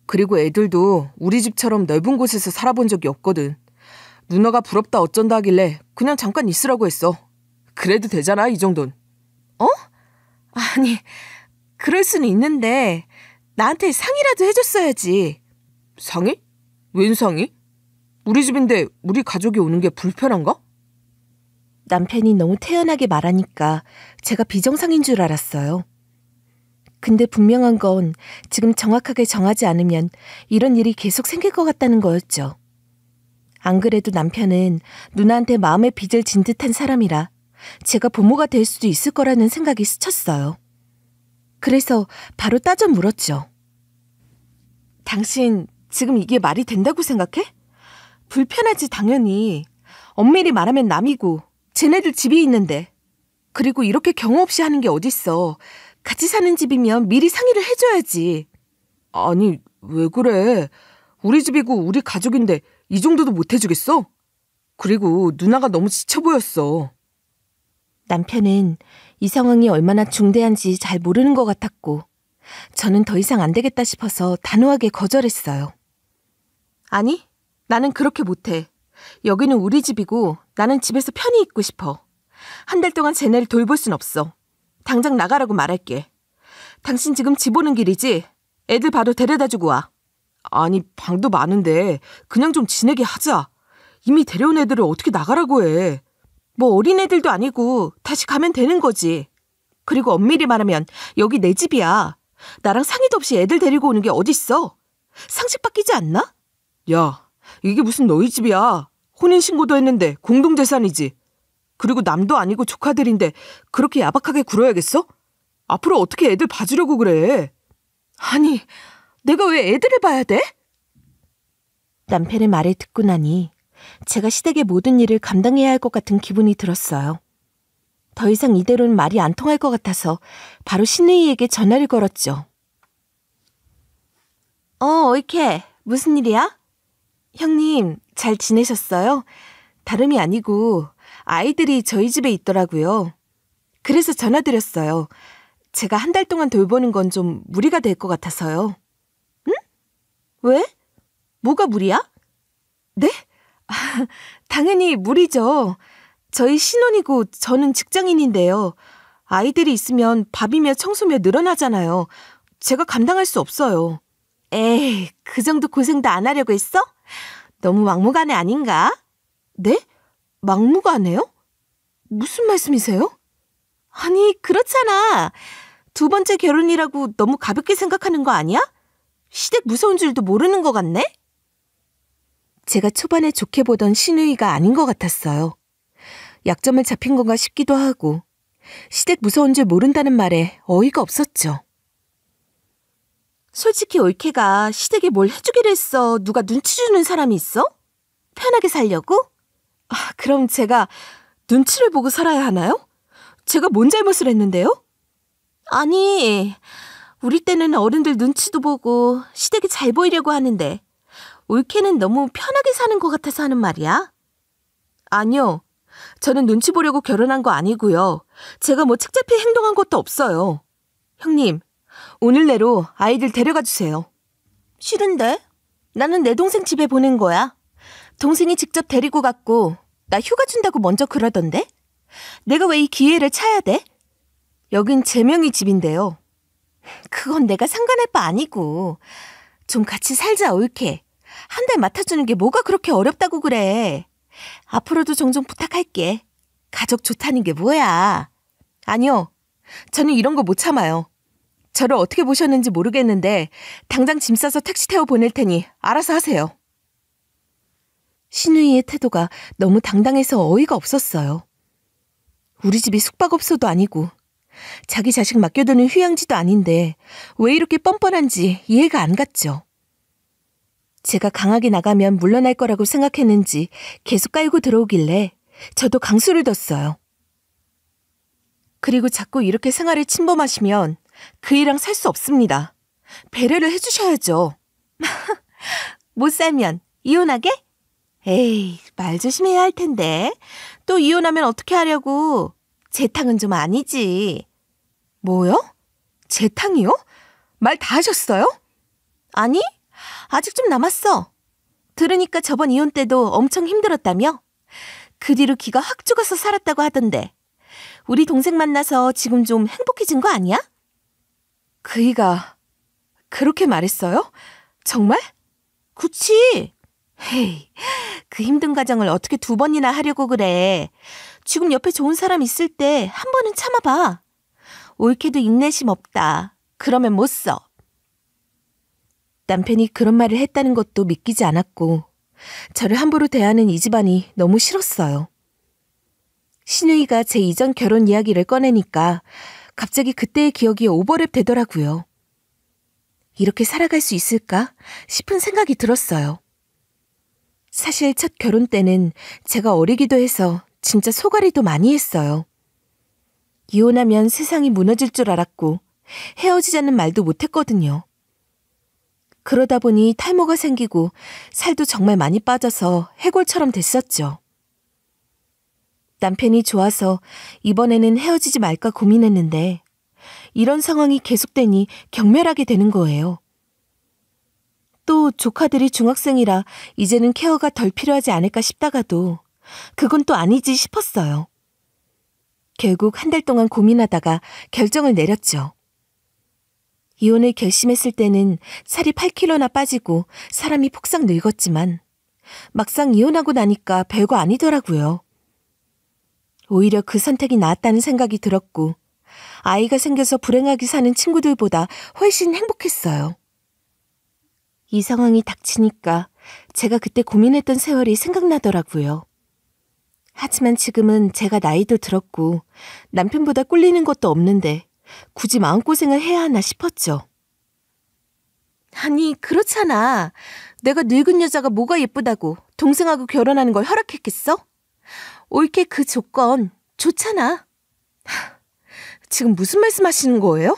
그리고 애들도 우리 집처럼 넓은 곳에서 살아본 적이 없거든. 누나가 부럽다 어쩐다 하길래 그냥 잠깐 있으라고 했어. 그래도 되잖아, 이 정도는. 아니, 그럴 수는 있는데 나한테 상이라도 해줬어야지. 상이? 웬 상이? 우리 집인데 우리 가족이 오는 게 불편한가? 남편이 너무 태연하게 말하니까 제가 비정상인 줄 알았어요. 근데 분명한 건 지금 정확하게 정하지 않으면 이런 일이 계속 생길 것 같다는 거였죠. 안 그래도 남편은 누나한테 마음의 빚을 진 듯한 사람이라 제가 부모가 될 수도 있을 거라는 생각이 스쳤어요. 그래서 바로 따져 물었죠. 당신 지금 이게 말이 된다고 생각해? 불편하지 당연히. 엄밀히 말하면 남이고 쟤네들 집이 있는데. 그리고 이렇게 경호 없이 하는 게 어딨어. 같이 사는 집이면 미리 상의를 해줘야지. 아니, 왜 그래? 우리 집이고 우리 가족인데 이 정도도 못 해주겠어? 그리고 누나가 너무 지쳐 보였어. 남편은 이 상황이 얼마나 중대한지 잘 모르는 것 같았고 저는 더 이상 안 되겠다 싶어서 단호하게 거절했어요. 아니, 나는 그렇게 못해. 여기는 우리 집이고 나는 집에서 편히 있고 싶어. 한 달 동안 쟤네를 돌볼 순 없어. 당장 나가라고 말할게. 당신 지금 집 오는 길이지? 애들 바로 데려다주고 와. 아니, 방도 많은데 그냥 좀 지내게 하자. 이미 데려온 애들을 어떻게 나가라고 해. 뭐 어린애들도 아니고 다시 가면 되는 거지. 그리고 엄밀히 말하면 여기 내 집이야. 나랑 상의도 없이 애들 데리고 오는 게 어딨어. 상식 바뀌지 않나? 야, 이게 무슨 너희 집이야. 혼인신고도 했는데 공동재산이지. 그리고 남도 아니고 조카들인데 그렇게 야박하게 굴어야겠어? 앞으로 어떻게 애들 봐주려고 그래? 아니, 내가 왜 애들을 봐야 돼? 남편의 말을 듣고 나니 제가 시댁의 모든 일을 감당해야 할 것 같은 기분이 들었어요. 더 이상 이대로는 말이 안 통할 것 같아서 바로 신우이에게 전화를 걸었죠. 어이케, 무슨 일이야? 형님, 잘 지내셨어요? 다름이 아니고 아이들이 저희 집에 있더라고요. 그래서 전화드렸어요. 제가 한 달 동안 돌보는 건 좀 무리가 될 것 같아서요. 응? 왜? 뭐가 무리야? 네? 당연히 무리죠. 저희 신혼이고 저는 직장인인데요. 아이들이 있으면 밥이며 청소며 늘어나잖아요. 제가 감당할 수 없어요. 에이, 그 정도 고생도 안 하려고 했어? 너무 막무가내 아닌가? 네? 막무가내요? 무슨 말씀이세요? 아니, 그렇잖아. 두 번째 결혼이라고 너무 가볍게 생각하는 거 아니야? 시댁 무서운 줄도 모르는 것 같네? 제가 초반에 좋게 보던 신우이가 아닌 것 같았어요. 약점을 잡힌 건가 싶기도 하고 시댁 무서운 줄 모른다는 말에 어이가 없었죠. 솔직히 올케가 시댁에 뭘 해주기로 했어. 누가 눈치 주는 사람이 있어? 편하게 살려고? 아, 그럼 제가 눈치를 보고 살아야 하나요? 제가 뭔 잘못을 했는데요? 아니, 우리 때는 어른들 눈치도 보고 시댁이 잘 보이려고 하는데 올케는 너무 편하게 사는 것 같아서 하는 말이야? 아니요. 저는 눈치 보려고 결혼한 거 아니고요. 제가 뭐 책잡히 행동한 것도 없어요. 형님, 오늘 내로 아이들 데려가 주세요. 싫은데? 나는 내 동생 집에 보낸 거야. 동생이 직접 데리고 갔고 나 휴가 준다고 먼저 그러던데? 내가 왜 이 기회를 차야 돼? 여긴 제 명의 집인데요. 그건 내가 상관할 바 아니고. 좀 같이 살자, 올케. 한 달 맡아주는 게 뭐가 그렇게 어렵다고 그래. 앞으로도 종종 부탁할게. 가족 좋다는 게 뭐야. 아니요. 저는 이런 거 못 참아요. 저를 어떻게 보셨는지 모르겠는데 당장 짐 싸서 택시 태워 보낼 테니 알아서 하세요. 신우이의 태도가 너무 당당해서 어이가 없었어요. 우리 집이 숙박업소도 아니고 자기 자식 맡겨두는 휴양지도 아닌데 왜 이렇게 뻔뻔한지 이해가 안 갔죠. 제가 강하게 나가면 물러날 거라고 생각했는지 계속 깔고 들어오길래 저도 강수를 뒀어요. 그리고 자꾸 이렇게 생활을 침범하시면 그이랑 살 수 없습니다. 배려를 해주셔야죠. 못 살면 이혼하게? 에이, 말 조심해야 할 텐데. 또 이혼하면 어떻게 하려고? 재탕은 좀 아니지. 뭐요? 재탕이요? 말 다 하셨어요? 아니, 아직 좀 남았어. 들으니까 저번 이혼 때도 엄청 힘들었다며? 그 뒤로 기가 확 죽어서 살았다고 하던데. 우리 동생 만나서 지금 좀 행복해진 거 아니야? 그이가 그렇게 말했어요? 정말? 그치? 헤이, 그 힘든 과정을 어떻게 2번이나 하려고 그래. 지금 옆에 좋은 사람 있을 때 한 번은 참아봐. 옳게도 인내심 없다. 그러면 못 써. 남편이 그런 말을 했다는 것도 믿기지 않았고 저를 함부로 대하는 이 집안이 너무 싫었어요. 신우이가 제 이전 결혼 이야기를 꺼내니까 갑자기 그때의 기억이 오버랩 되더라고요. 이렇게 살아갈 수 있을까 싶은 생각이 들었어요. 사실 첫 결혼 때는 제가 어리기도 해서 진짜 소가리도 많이 했어요. 이혼하면 세상이 무너질 줄 알았고 헤어지자는 말도 못했거든요. 그러다 보니 탈모가 생기고 살도 정말 많이 빠져서 해골처럼 됐었죠. 남편이 좋아서 이번에는 헤어지지 말까 고민했는데 이런 상황이 계속되니 경멸하게 되는 거예요. 또 조카들이 중학생이라 이제는 케어가 덜 필요하지 않을까 싶다가도 그건 또 아니지 싶었어요. 결국 1달 동안 고민하다가 결정을 내렸죠. 이혼을 결심했을 때는 살이 8kg나 빠지고 사람이 폭삭 늙었지만 막상 이혼하고 나니까 별거 아니더라고요. 오히려 그 선택이 나았다는 생각이 들었고 아이가 생겨서 불행하게 사는 친구들보다 훨씬 행복했어요. 이 상황이 닥치니까 제가 그때 고민했던 세월이 생각나더라고요. 하지만 지금은 제가 나이도 들었고 남편보다 꿀리는 것도 없는데 굳이 마음고생을 해야 하나 싶었죠. 아니, 그렇잖아. 내가 늙은 여자가 뭐가 예쁘다고 동생하고 결혼하는 걸 허락했겠어? 옳게 그 조건 좋잖아. 지금 무슨 말씀하시는 거예요?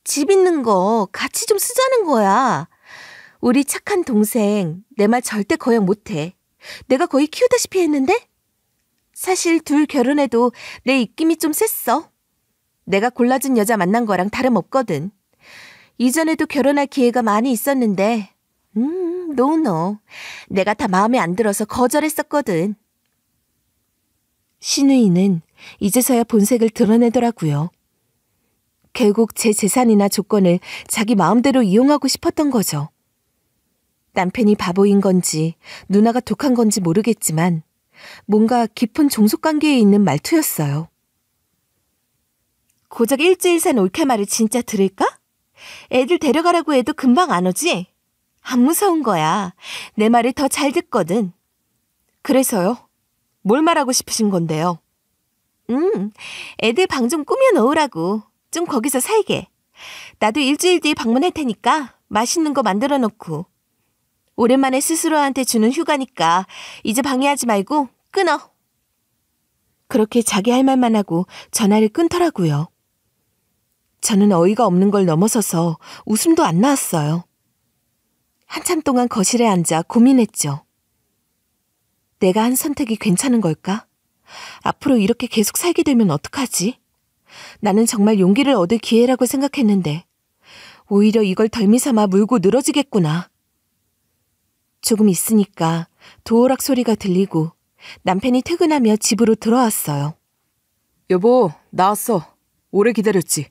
집 있는 거 같이 좀 쓰자는 거야. 우리 착한 동생 내 말 절대 거역 못해. 내가 거의 키우다시피 했는데? 사실 둘 결혼해도 내 입김이 좀 셌어. 내가 골라준 여자 만난 거랑 다름없거든. 이전에도 결혼할 기회가 많이 있었는데 노. 내가 다 마음에 안 들어서 거절했었거든. 신우이는 이제서야 본색을 드러내더라고요. 결국 제 재산이나 조건을 자기 마음대로 이용하고 싶었던 거죠. 남편이 바보인 건지 누나가 독한 건지 모르겠지만 뭔가 깊은 종속관계에 있는 말투였어요. 고작 일주일 산 올케마를 진짜 들을까? 애들 데려가라고 해도 금방 안 오지? 안 무서운 거야. 내 말을 더 잘 듣거든. 그래서요? 뭘 말하고 싶으신 건데요? 애들 방 좀 꾸며 놓으라고. 좀 거기서 살게. 나도 일주일 뒤에 방문할 테니까 맛있는 거 만들어 놓고. 오랜만에 스스로한테 주는 휴가니까 이제 방해하지 말고 끊어. 그렇게 자기 할 말만 하고 전화를 끊더라고요. 저는 어이가 없는 걸 넘어서서 웃음도 안 나왔어요. 한참 동안 거실에 앉아 고민했죠. 내가 한 선택이 괜찮은 걸까? 앞으로 이렇게 계속 살게 되면 어떡하지? 나는 정말 용기를 얻을 기회라고 생각했는데 오히려 이걸 덜미삼아 물고 늘어지겠구나. 조금 있으니까 도어락 소리가 들리고 남편이 퇴근하며 집으로 들어왔어요. 여보, 나왔어. 오래 기다렸지?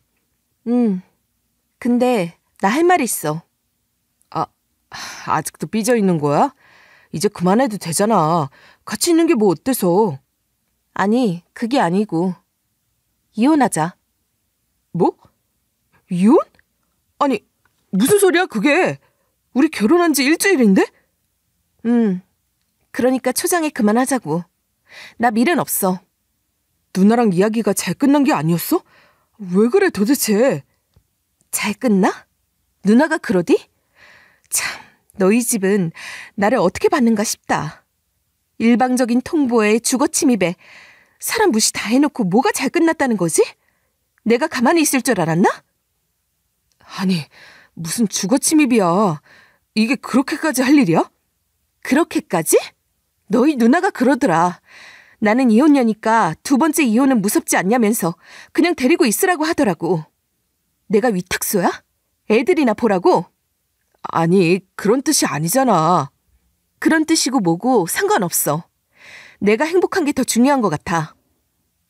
근데 나 할 말 있어. 아직도 삐져 있는 거야? 이제 그만해도 되잖아. 같이 있는 게 뭐 어때서? 아니, 그게 아니고 이혼하자. 뭐? 이혼? 아니, 무슨 소리야 그게? 우리 결혼한 지 일주일인데? 그러니까 초장에 그만하자고. 나 미련 없어. 누나랑 이야기가 잘 끝난 게 아니었어? 왜 그래 도대체? 잘 끝나? 누나가 그러디? 참, 너희 집은 나를 어떻게 봤는가 싶다. 일방적인 통보에 주거 침입에 사람 무시 다 해놓고 뭐가 잘 끝났다는 거지? 내가 가만히 있을 줄 알았나? 아니, 무슨 주거 침입이야. 이게 그렇게까지 할 일이야? 그렇게까지? 너희 누나가 그러더라. 나는 이혼녀니까 두 번째 이혼은 무섭지 않냐면서 그냥 데리고 있으라고 하더라고. 내가 위탁소야? 애들이나 보라고? 아니, 그런 뜻이 아니잖아. 그런 뜻이고 뭐고 상관없어. 내가 행복한 게 더 중요한 것 같아.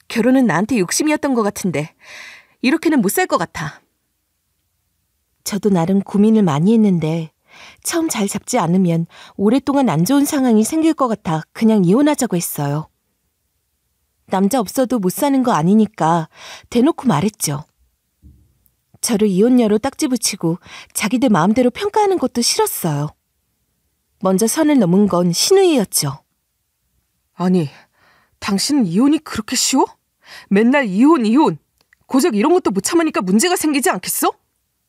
결혼은 나한테 욕심이었던 것 같은데 이렇게는 못 살 것 같아. 저도 나름 고민을 많이 했는데 처음 잘 잡지 않으면 오랫동안 안 좋은 상황이 생길 것 같아 그냥 이혼하자고 했어요. 남자 없어도 못 사는 거 아니니까 대놓고 말했죠. 저를 이혼녀로 딱지 붙이고 자기들 마음대로 평가하는 것도 싫었어요. 먼저 선을 넘은 건 신우이였죠. 아니, 당신은 이혼이 그렇게 쉬워? 맨날 이혼. 고작 이런 것도 못 참으니까 문제가 생기지 않겠어?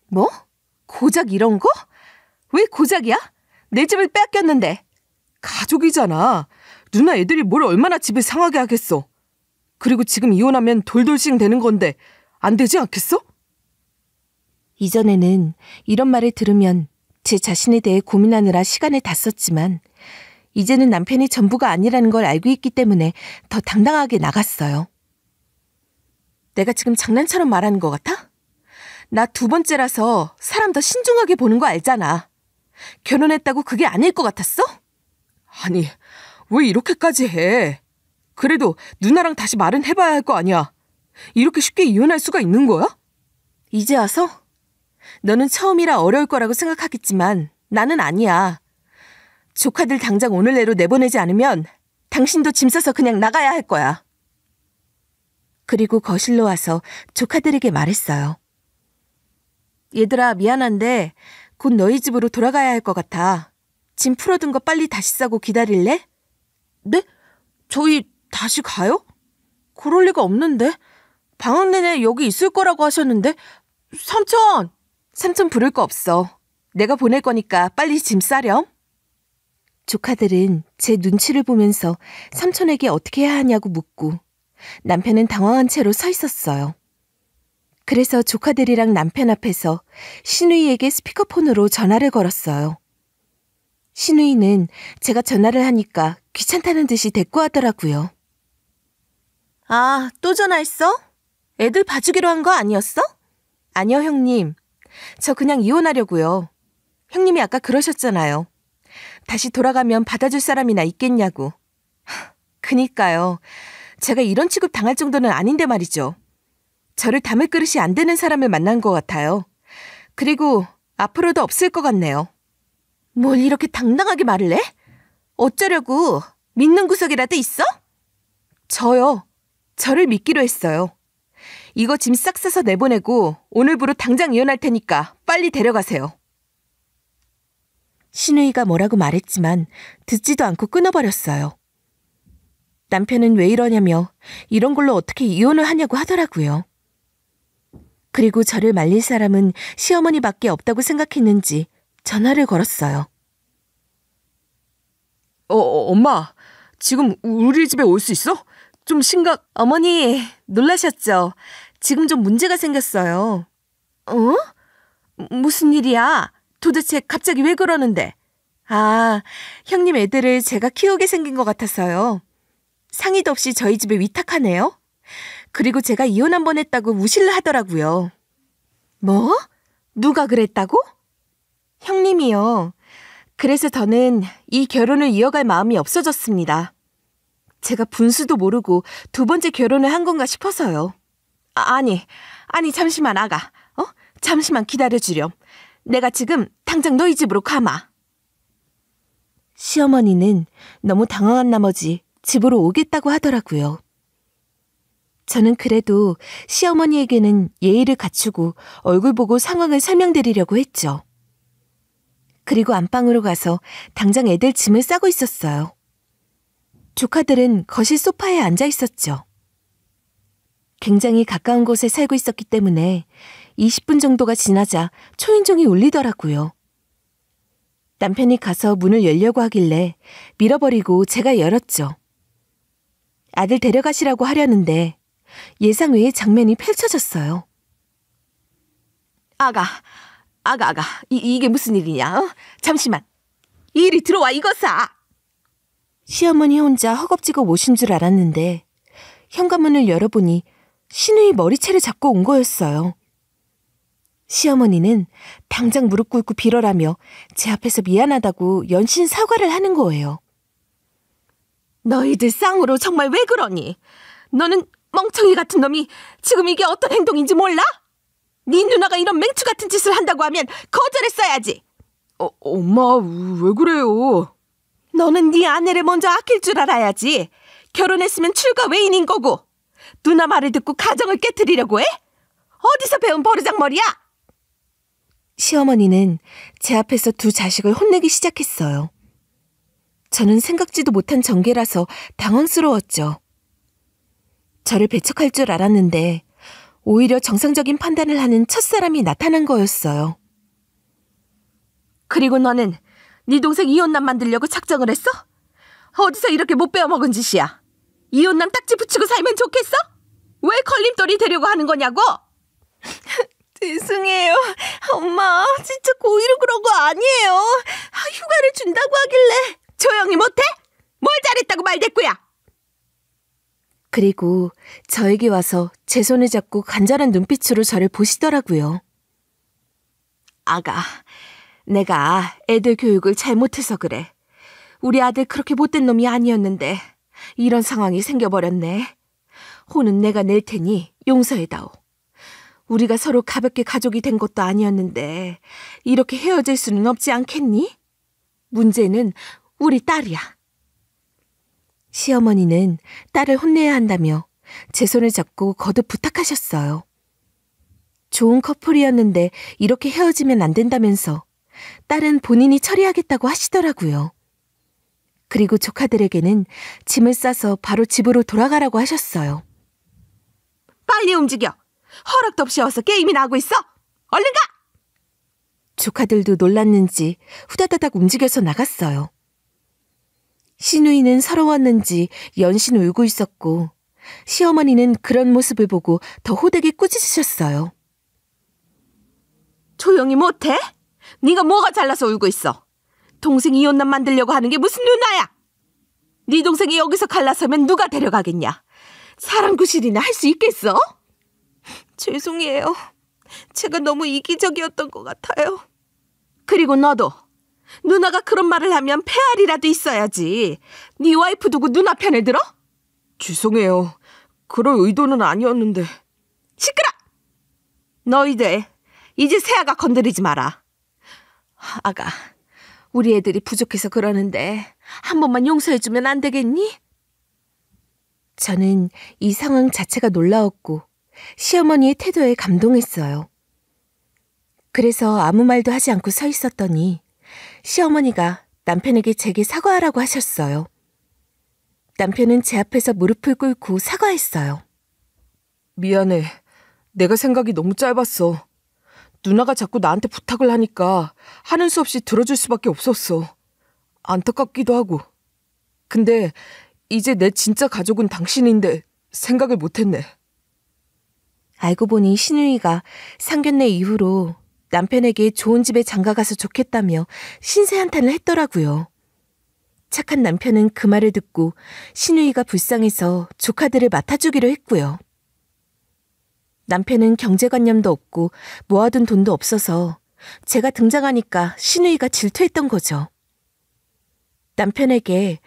뭐? 고작 이런 거? 왜 고작이야? 내 집을 빼앗겼는데. 가족이잖아. 누나 애들이 뭘 얼마나 집을 상하게 하겠어. 그리고 지금 이혼하면 돌돌싱 되는 건데 안 되지 않겠어? 이전에는 이런 말을 들으면 제 자신에 대해 고민하느라 시간을 다 썼지만 이제는 남편이 전부가 아니라는 걸 알고 있기 때문에 더 당당하게 나갔어요. 내가 지금 장난처럼 말하는 것 같아? 나 두 번째라서 사람 더 신중하게 보는 거 알잖아. 결혼했다고 그게 아닐 것 같았어? 아니, 왜 이렇게까지 해? 그래도 누나랑 다시 말은 해봐야 할 거 아니야. 이렇게 쉽게 이혼할 수가 있는 거야? 이제 와서? 너는 처음이라 어려울 거라고 생각하겠지만 나는 아니야. 조카들 당장 오늘 내로 내보내지 않으면 당신도 짐 싸서 그냥 나가야 할 거야. 그리고 거실로 와서 조카들에게 말했어요. 얘들아, 미안한데 곧 너희 집으로 돌아가야 할 것 같아. 짐 풀어둔 거 빨리 다시 싸고 기다릴래? 네? 저희 다시 가요? 그럴 리가 없는데. 방학 내내 여기 있을 거라고 하셨는데. 삼촌 부를 거 없어. 내가 보낼 거니까 빨리 짐 싸렴. 조카들은 제 눈치를 보면서 삼촌에게 어떻게 해야 하냐고 묻고 남편은 당황한 채로 서 있었어요. 그래서 조카들이랑 남편 앞에서 신우이에게 스피커폰으로 전화를 걸었어요. 신우이는 제가 전화를 하니까 귀찮다는 듯이 대꾸하더라고요. 아, 또 전화했어? 애들 봐주기로 한 거 아니었어? 아니요, 형님. 저 그냥 이혼하려고요. 형님이 아까 그러셨잖아요. 다시 돌아가면 받아줄 사람이나 있겠냐고. 그니까요. 제가 이런 취급 당할 정도는 아닌데 말이죠. 저를 담을 그릇이 안 되는 사람을 만난 것 같아요. 그리고 앞으로도 없을 것 같네요. 뭘 이렇게 당당하게 말을 해? 어쩌려고? 믿는 구석이라도 있어? 저요. 저를 믿기로 했어요. 이거 짐 싹 싸서 내보내고 오늘부로 당장 이혼할 테니까 빨리 데려가세요. 신우이가 뭐라고 말했지만 듣지도 않고 끊어버렸어요. 남편은 왜 이러냐며 이런 걸로 어떻게 이혼을 하냐고 하더라고요. 그리고 저를 말릴 사람은 시어머니밖에 없다고 생각했는지 전화를 걸었어요. 엄마, 지금 우리 집에 올 수 있어? 좀 어머니, 놀라셨죠? 지금 좀 문제가 생겼어요. 무슨 일이야? 도대체 갑자기 왜 그러는데? 아, 형님 애들을 제가 키우게 생긴 것 같아서요. 상의도 없이 저희 집에 위탁하네요. 그리고 제가 이혼 한 번 했다고 무시를 하더라고요. 뭐? 누가 그랬다고? 형님이요. 그래서 저는 이 결혼을 이어갈 마음이 없어졌습니다. 제가 분수도 모르고 두 번째 결혼을 한 건가 싶어서요. 아니, 잠시만 아가. 잠시만 기다려주렴. 내가 지금 당장 너희 집으로 가마. 시어머니는 너무 당황한 나머지 집으로 오겠다고 하더라고요. 저는 그래도 시어머니에게는 예의를 갖추고 얼굴 보고 상황을 설명드리려고 했죠. 그리고 안방으로 가서 당장 애들 짐을 싸고 있었어요. 조카들은 거실 소파에 앉아 있었죠. 굉장히 가까운 곳에 살고 있었기 때문에 20분 정도가 지나자 초인종이 울리더라고요. 남편이 가서 문을 열려고 하길래 밀어버리고 제가 열었죠. 아들 데려가시라고 하려는데 예상 외의 장면이 펼쳐졌어요. 아가, 아가, 이게 무슨 일이냐? 어? 잠시만. 이리 들어와, 이거사. 시어머니 혼자 허겁지겁 오신 줄 알았는데 현관문을 열어보니 신우이 머리채를 잡고 온 거였어요. 시어머니는 당장 무릎 꿇고 빌어라며 제 앞에서 미안하다고 연신 사과를 하는 거예요. 너희들 쌍으로 정말 왜 그러니? 너는 멍청이 같은 놈이 지금 이게 어떤 행동인지 몰라? 네 누나가 이런 맹추 같은 짓을 한다고 하면 거절했어야지. 엄마, 왜 그래요? 너는 네 아내를 먼저 아낄 줄 알아야지. 결혼했으면 출가 외인인 거고 누나 말을 듣고 가정을 깨트리려고 해? 어디서 배운 버르장머리야? 시어머니는 제 앞에서 두 자식을 혼내기 시작했어요. 저는 생각지도 못한 전개라서 당황스러웠죠. 저를 배척할 줄 알았는데 오히려 정상적인 판단을 하는 첫사람이 나타난 거였어요. 그리고 너는 네 동생 이혼남 만들려고 작정을 했어? 어디서 이렇게 못 배워먹은 짓이야? 이혼남 딱지 붙이고 살면 좋겠어? 왜 걸림돌이 되려고 하는 거냐고? 죄송해요. 엄마, 진짜 고의로 그런 거 아니에요. 휴가를 준다고 하길래. 조용히 못해? 뭘 잘했다고 말대꾸야? 그리고 저에게 와서 제 손을 잡고 간절한 눈빛으로 저를 보시더라고요. 아가, 내가 애들 교육을 잘못해서 그래. 우리 아들 그렇게 못된 놈이 아니었는데 이런 상황이 생겨버렸네. 혼은 내가 낼 테니 용서해다오. 우리가 서로 가볍게 가족이 된 것도 아니었는데 이렇게 헤어질 수는 없지 않겠니? 문제는 우리 딸이야. 시어머니는 딸을 혼내야 한다며 제 손을 잡고 거듭 부탁하셨어요. 좋은 커플이었는데 이렇게 헤어지면 안 된다면서 딸은 본인이 처리하겠다고 하시더라고요. 그리고 조카들에게는 짐을 싸서 바로 집으로 돌아가라고 하셨어요. 빨리 움직여. 허락도 없이 와서 게임이나 하고 있어. 얼른 가! 조카들도 놀랐는지 후다다닥 움직여서 나갔어요. 시누이는 서러웠는지 연신 울고 있었고 시어머니는 그런 모습을 보고 더 호되게 꾸짖으셨어요. 조용히 못해? 네가 뭐가 잘나서 울고 있어? 동생 이혼남 만들려고 하는 게 무슨 누나야? 네 동생이 여기서 갈라서면 누가 데려가겠냐? 사람 구실이나 할 수 있겠어? 죄송해요. 제가 너무 이기적이었던 것 같아요. 그리고 너도 누나가 그런 말을 하면 폐알이라도 있어야지. 네 와이프 두고 누나 편을 들어? 죄송해요. 그럴 의도는 아니었는데. 시끄러! 너희들 이제 새아가 건드리지 마라. 아가, 우리 애들이 부족해서 그러는데 한 번만 용서해주면 안 되겠니? 저는 이 상황 자체가 놀라웠고 시어머니의 태도에 감동했어요. 그래서 아무 말도 하지 않고 서 있었더니 시어머니가 남편에게 제게 사과하라고 하셨어요. 남편은 제 앞에서 무릎을 꿇고 사과했어요. 미안해. 내가 생각이 너무 짧았어. 누나가 자꾸 나한테 부탁을 하니까 하는 수 없이 들어줄 수밖에 없었어. 안타깝기도 하고. 근데 이제 내 진짜 가족은 당신인데 생각을 못했네. 알고 보니 시누이가 상견례 이후로 남편에게 좋은 집에 장가가서 좋겠다며 신세 한탄을 했더라고요. 착한 남편은 그 말을 듣고 시누이가 불쌍해서 조카들을 맡아주기로 했고요. 남편은 경제관념도 없고 모아둔 돈도 없어서 제가 등장하니까 시누이가 질투했던 거죠. 남편에게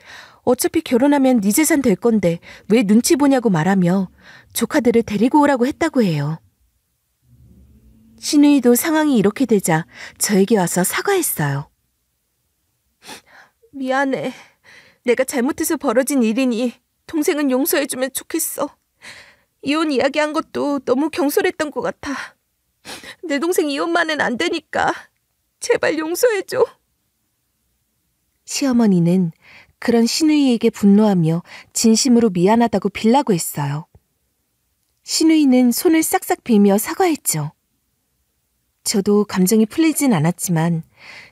어차피 결혼하면 네 재산 될 건데 왜 눈치 보냐고 말하며 조카들을 데리고 오라고 했다고 해요. 시누이도 상황이 이렇게 되자 저에게 와서 사과했어요. 미안해. 내가 잘못해서 벌어진 일이니 동생은 용서해주면 좋겠어. 이혼 이야기한 것도 너무 경솔했던 것 같아. 내 동생 이혼만은 안 되니까 제발 용서해줘. 시어머니는 그런 시누이에게 분노하며 진심으로 미안하다고 빌라고 했어요. 시누이는 손을 싹싹 빌며 사과했죠. 저도 감정이 풀리진 않았지만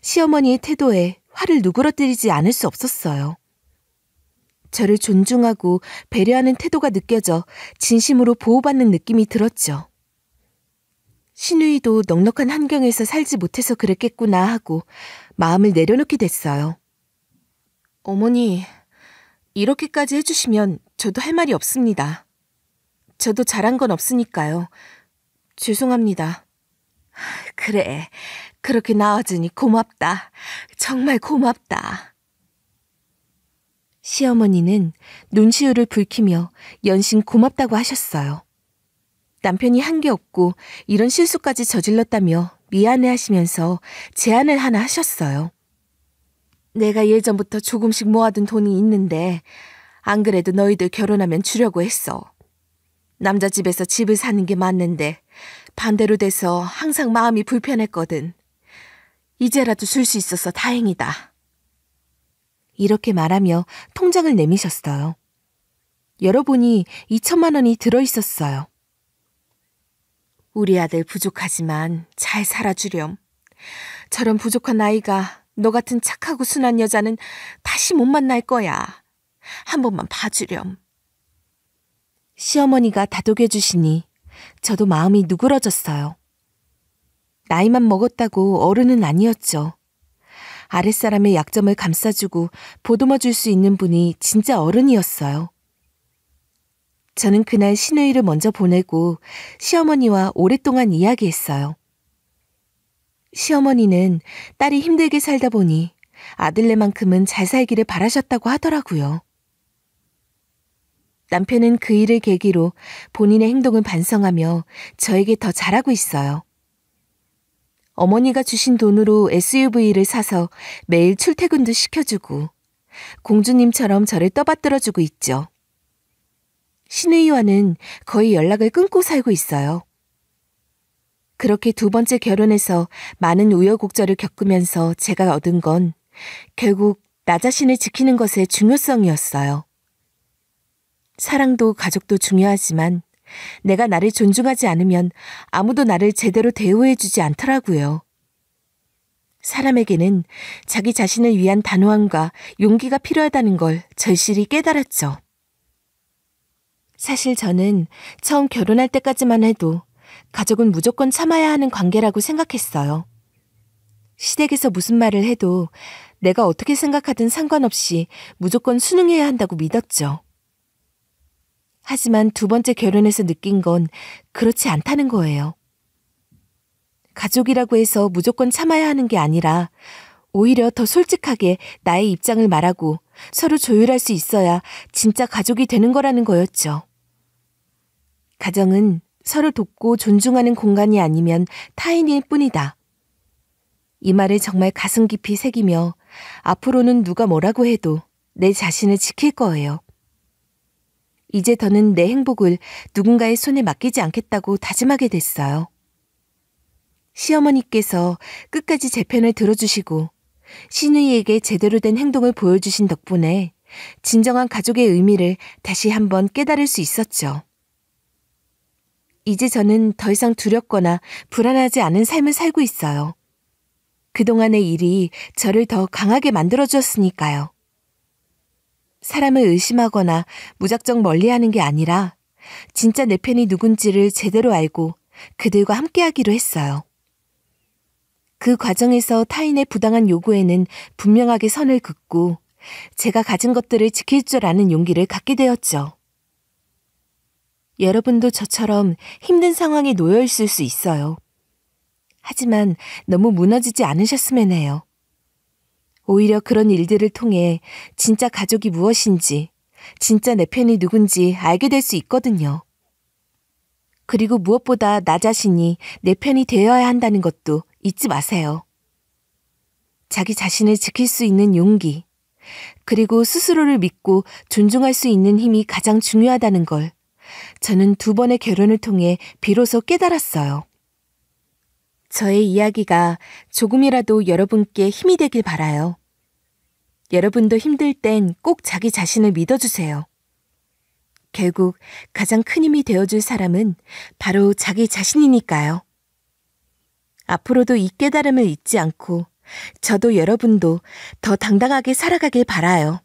시어머니의 태도에 화를 누그러뜨리지 않을 수 없었어요. 저를 존중하고 배려하는 태도가 느껴져 진심으로 보호받는 느낌이 들었죠. 신우이도 넉넉한 환경에서 살지 못해서 그랬겠구나 하고 마음을 내려놓게 됐어요. 어머니, 이렇게까지 해주시면 저도 할 말이 없습니다. 저도 잘한 건 없으니까요. 죄송합니다. 그래, 그렇게 나와주니 고맙다. 정말 고맙다. 시어머니는 눈시울을 붉히며 연신 고맙다고 하셨어요. 남편이 한 게 없고 이런 실수까지 저질렀다며 미안해하시면서 제안을 하나 하셨어요. 내가 예전부터 조금씩 모아둔 돈이 있는데 안 그래도 너희들 결혼하면 주려고 했어. 남자 집에서 집을 사는 게 맞는데 반대로 돼서 항상 마음이 불편했거든. 이제라도 줄 수 있어서 다행이다. 이렇게 말하며 통장을 내미셨어요. 열어보니 2천만 원이 들어있었어요. 우리 아들 부족하지만 잘 살아주렴. 저런 부족한 아이가 너 같은 착하고 순한 여자는 다시 못 만날 거야. 한 번만 봐주렴. 시어머니가 다독여 주시니 저도 마음이 누그러졌어요. 나이만 먹었다고 어른은 아니었죠. 아랫사람의 약점을 감싸주고 보듬어 줄 수 있는 분이 진짜 어른이었어요. 저는 그날 신우이를 먼저 보내고 시어머니와 오랫동안 이야기했어요. 시어머니는 딸이 힘들게 살다 보니 아들네만큼은 잘 살기를 바라셨다고 하더라고요. 남편은 그 일을 계기로 본인의 행동을 반성하며 저에게 더 잘하고 있어요. 어머니가 주신 돈으로 SUV를 사서 매일 출퇴근도 시켜주고 공주님처럼 저를 떠받들어주고 있죠. 신우이와는 거의 연락을 끊고 살고 있어요. 그렇게 두 번째 결혼해서 많은 우여곡절을 겪으면서 제가 얻은 건 결국 나 자신을 지키는 것의 중요성이었어요. 사랑도 가족도 중요하지만 내가 나를 존중하지 않으면 아무도 나를 제대로 대우해주지 않더라고요. 사람에게는 자기 자신을 위한 단호함과 용기가 필요하다는 걸 절실히 깨달았죠. 사실 저는 처음 결혼할 때까지만 해도 가족은 무조건 참아야 하는 관계라고 생각했어요. 시댁에서 무슨 말을 해도 내가 어떻게 생각하든 상관없이 무조건 순응해야 한다고 믿었죠. 하지만 두 번째 결혼해서 느낀 건 그렇지 않다는 거예요. 가족이라고 해서 무조건 참아야 하는 게 아니라 오히려 더 솔직하게 나의 입장을 말하고 서로 조율할 수 있어야 진짜 가족이 되는 거라는 거였죠. 가정은 서로 돕고 존중하는 공간이 아니면 타인일 뿐이다. 이 말을 정말 가슴 깊이 새기며 앞으로는 누가 뭐라고 해도 내 자신을 지킬 거예요. 이제 더는 내 행복을 누군가의 손에 맡기지 않겠다고 다짐하게 됐어요. 시어머니께서 끝까지 제 편을 들어주시고 신우이에게 제대로 된 행동을 보여주신 덕분에 진정한 가족의 의미를 다시 한번 깨달을 수 있었죠. 이제 저는 더 이상 두렵거나 불안하지 않은 삶을 살고 있어요. 그동안의 일이 저를 더 강하게 만들어주었으니까요. 사람을 의심하거나 무작정 멀리하는 게 아니라 진짜 내 편이 누군지를 제대로 알고 그들과 함께하기로 했어요. 그 과정에서 타인의 부당한 요구에는 분명하게 선을 긋고 제가 가진 것들을 지킬 줄 아는 용기를 갖게 되었죠. 여러분도 저처럼 힘든 상황에 놓여 있을 수 있어요. 하지만 너무 무너지지 않으셨으면 해요. 오히려 그런 일들을 통해 진짜 가족이 무엇인지, 진짜 내 편이 누군지 알게 될 수 있거든요. 그리고 무엇보다 나 자신이 내 편이 되어야 한다는 것도 잊지 마세요. 자기 자신을 지킬 수 있는 용기, 그리고 스스로를 믿고 존중할 수 있는 힘이 가장 중요하다는 걸 저는 두 번의 결혼을 통해 비로소 깨달았어요. 저의 이야기가 조금이라도 여러분께 힘이 되길 바라요. 여러분도 힘들 땐 꼭 자기 자신을 믿어주세요. 결국 가장 큰 힘이 되어줄 사람은 바로 자기 자신이니까요. 앞으로도 이 깨달음을 잊지 않고 저도 여러분도 더 당당하게 살아가길 바라요.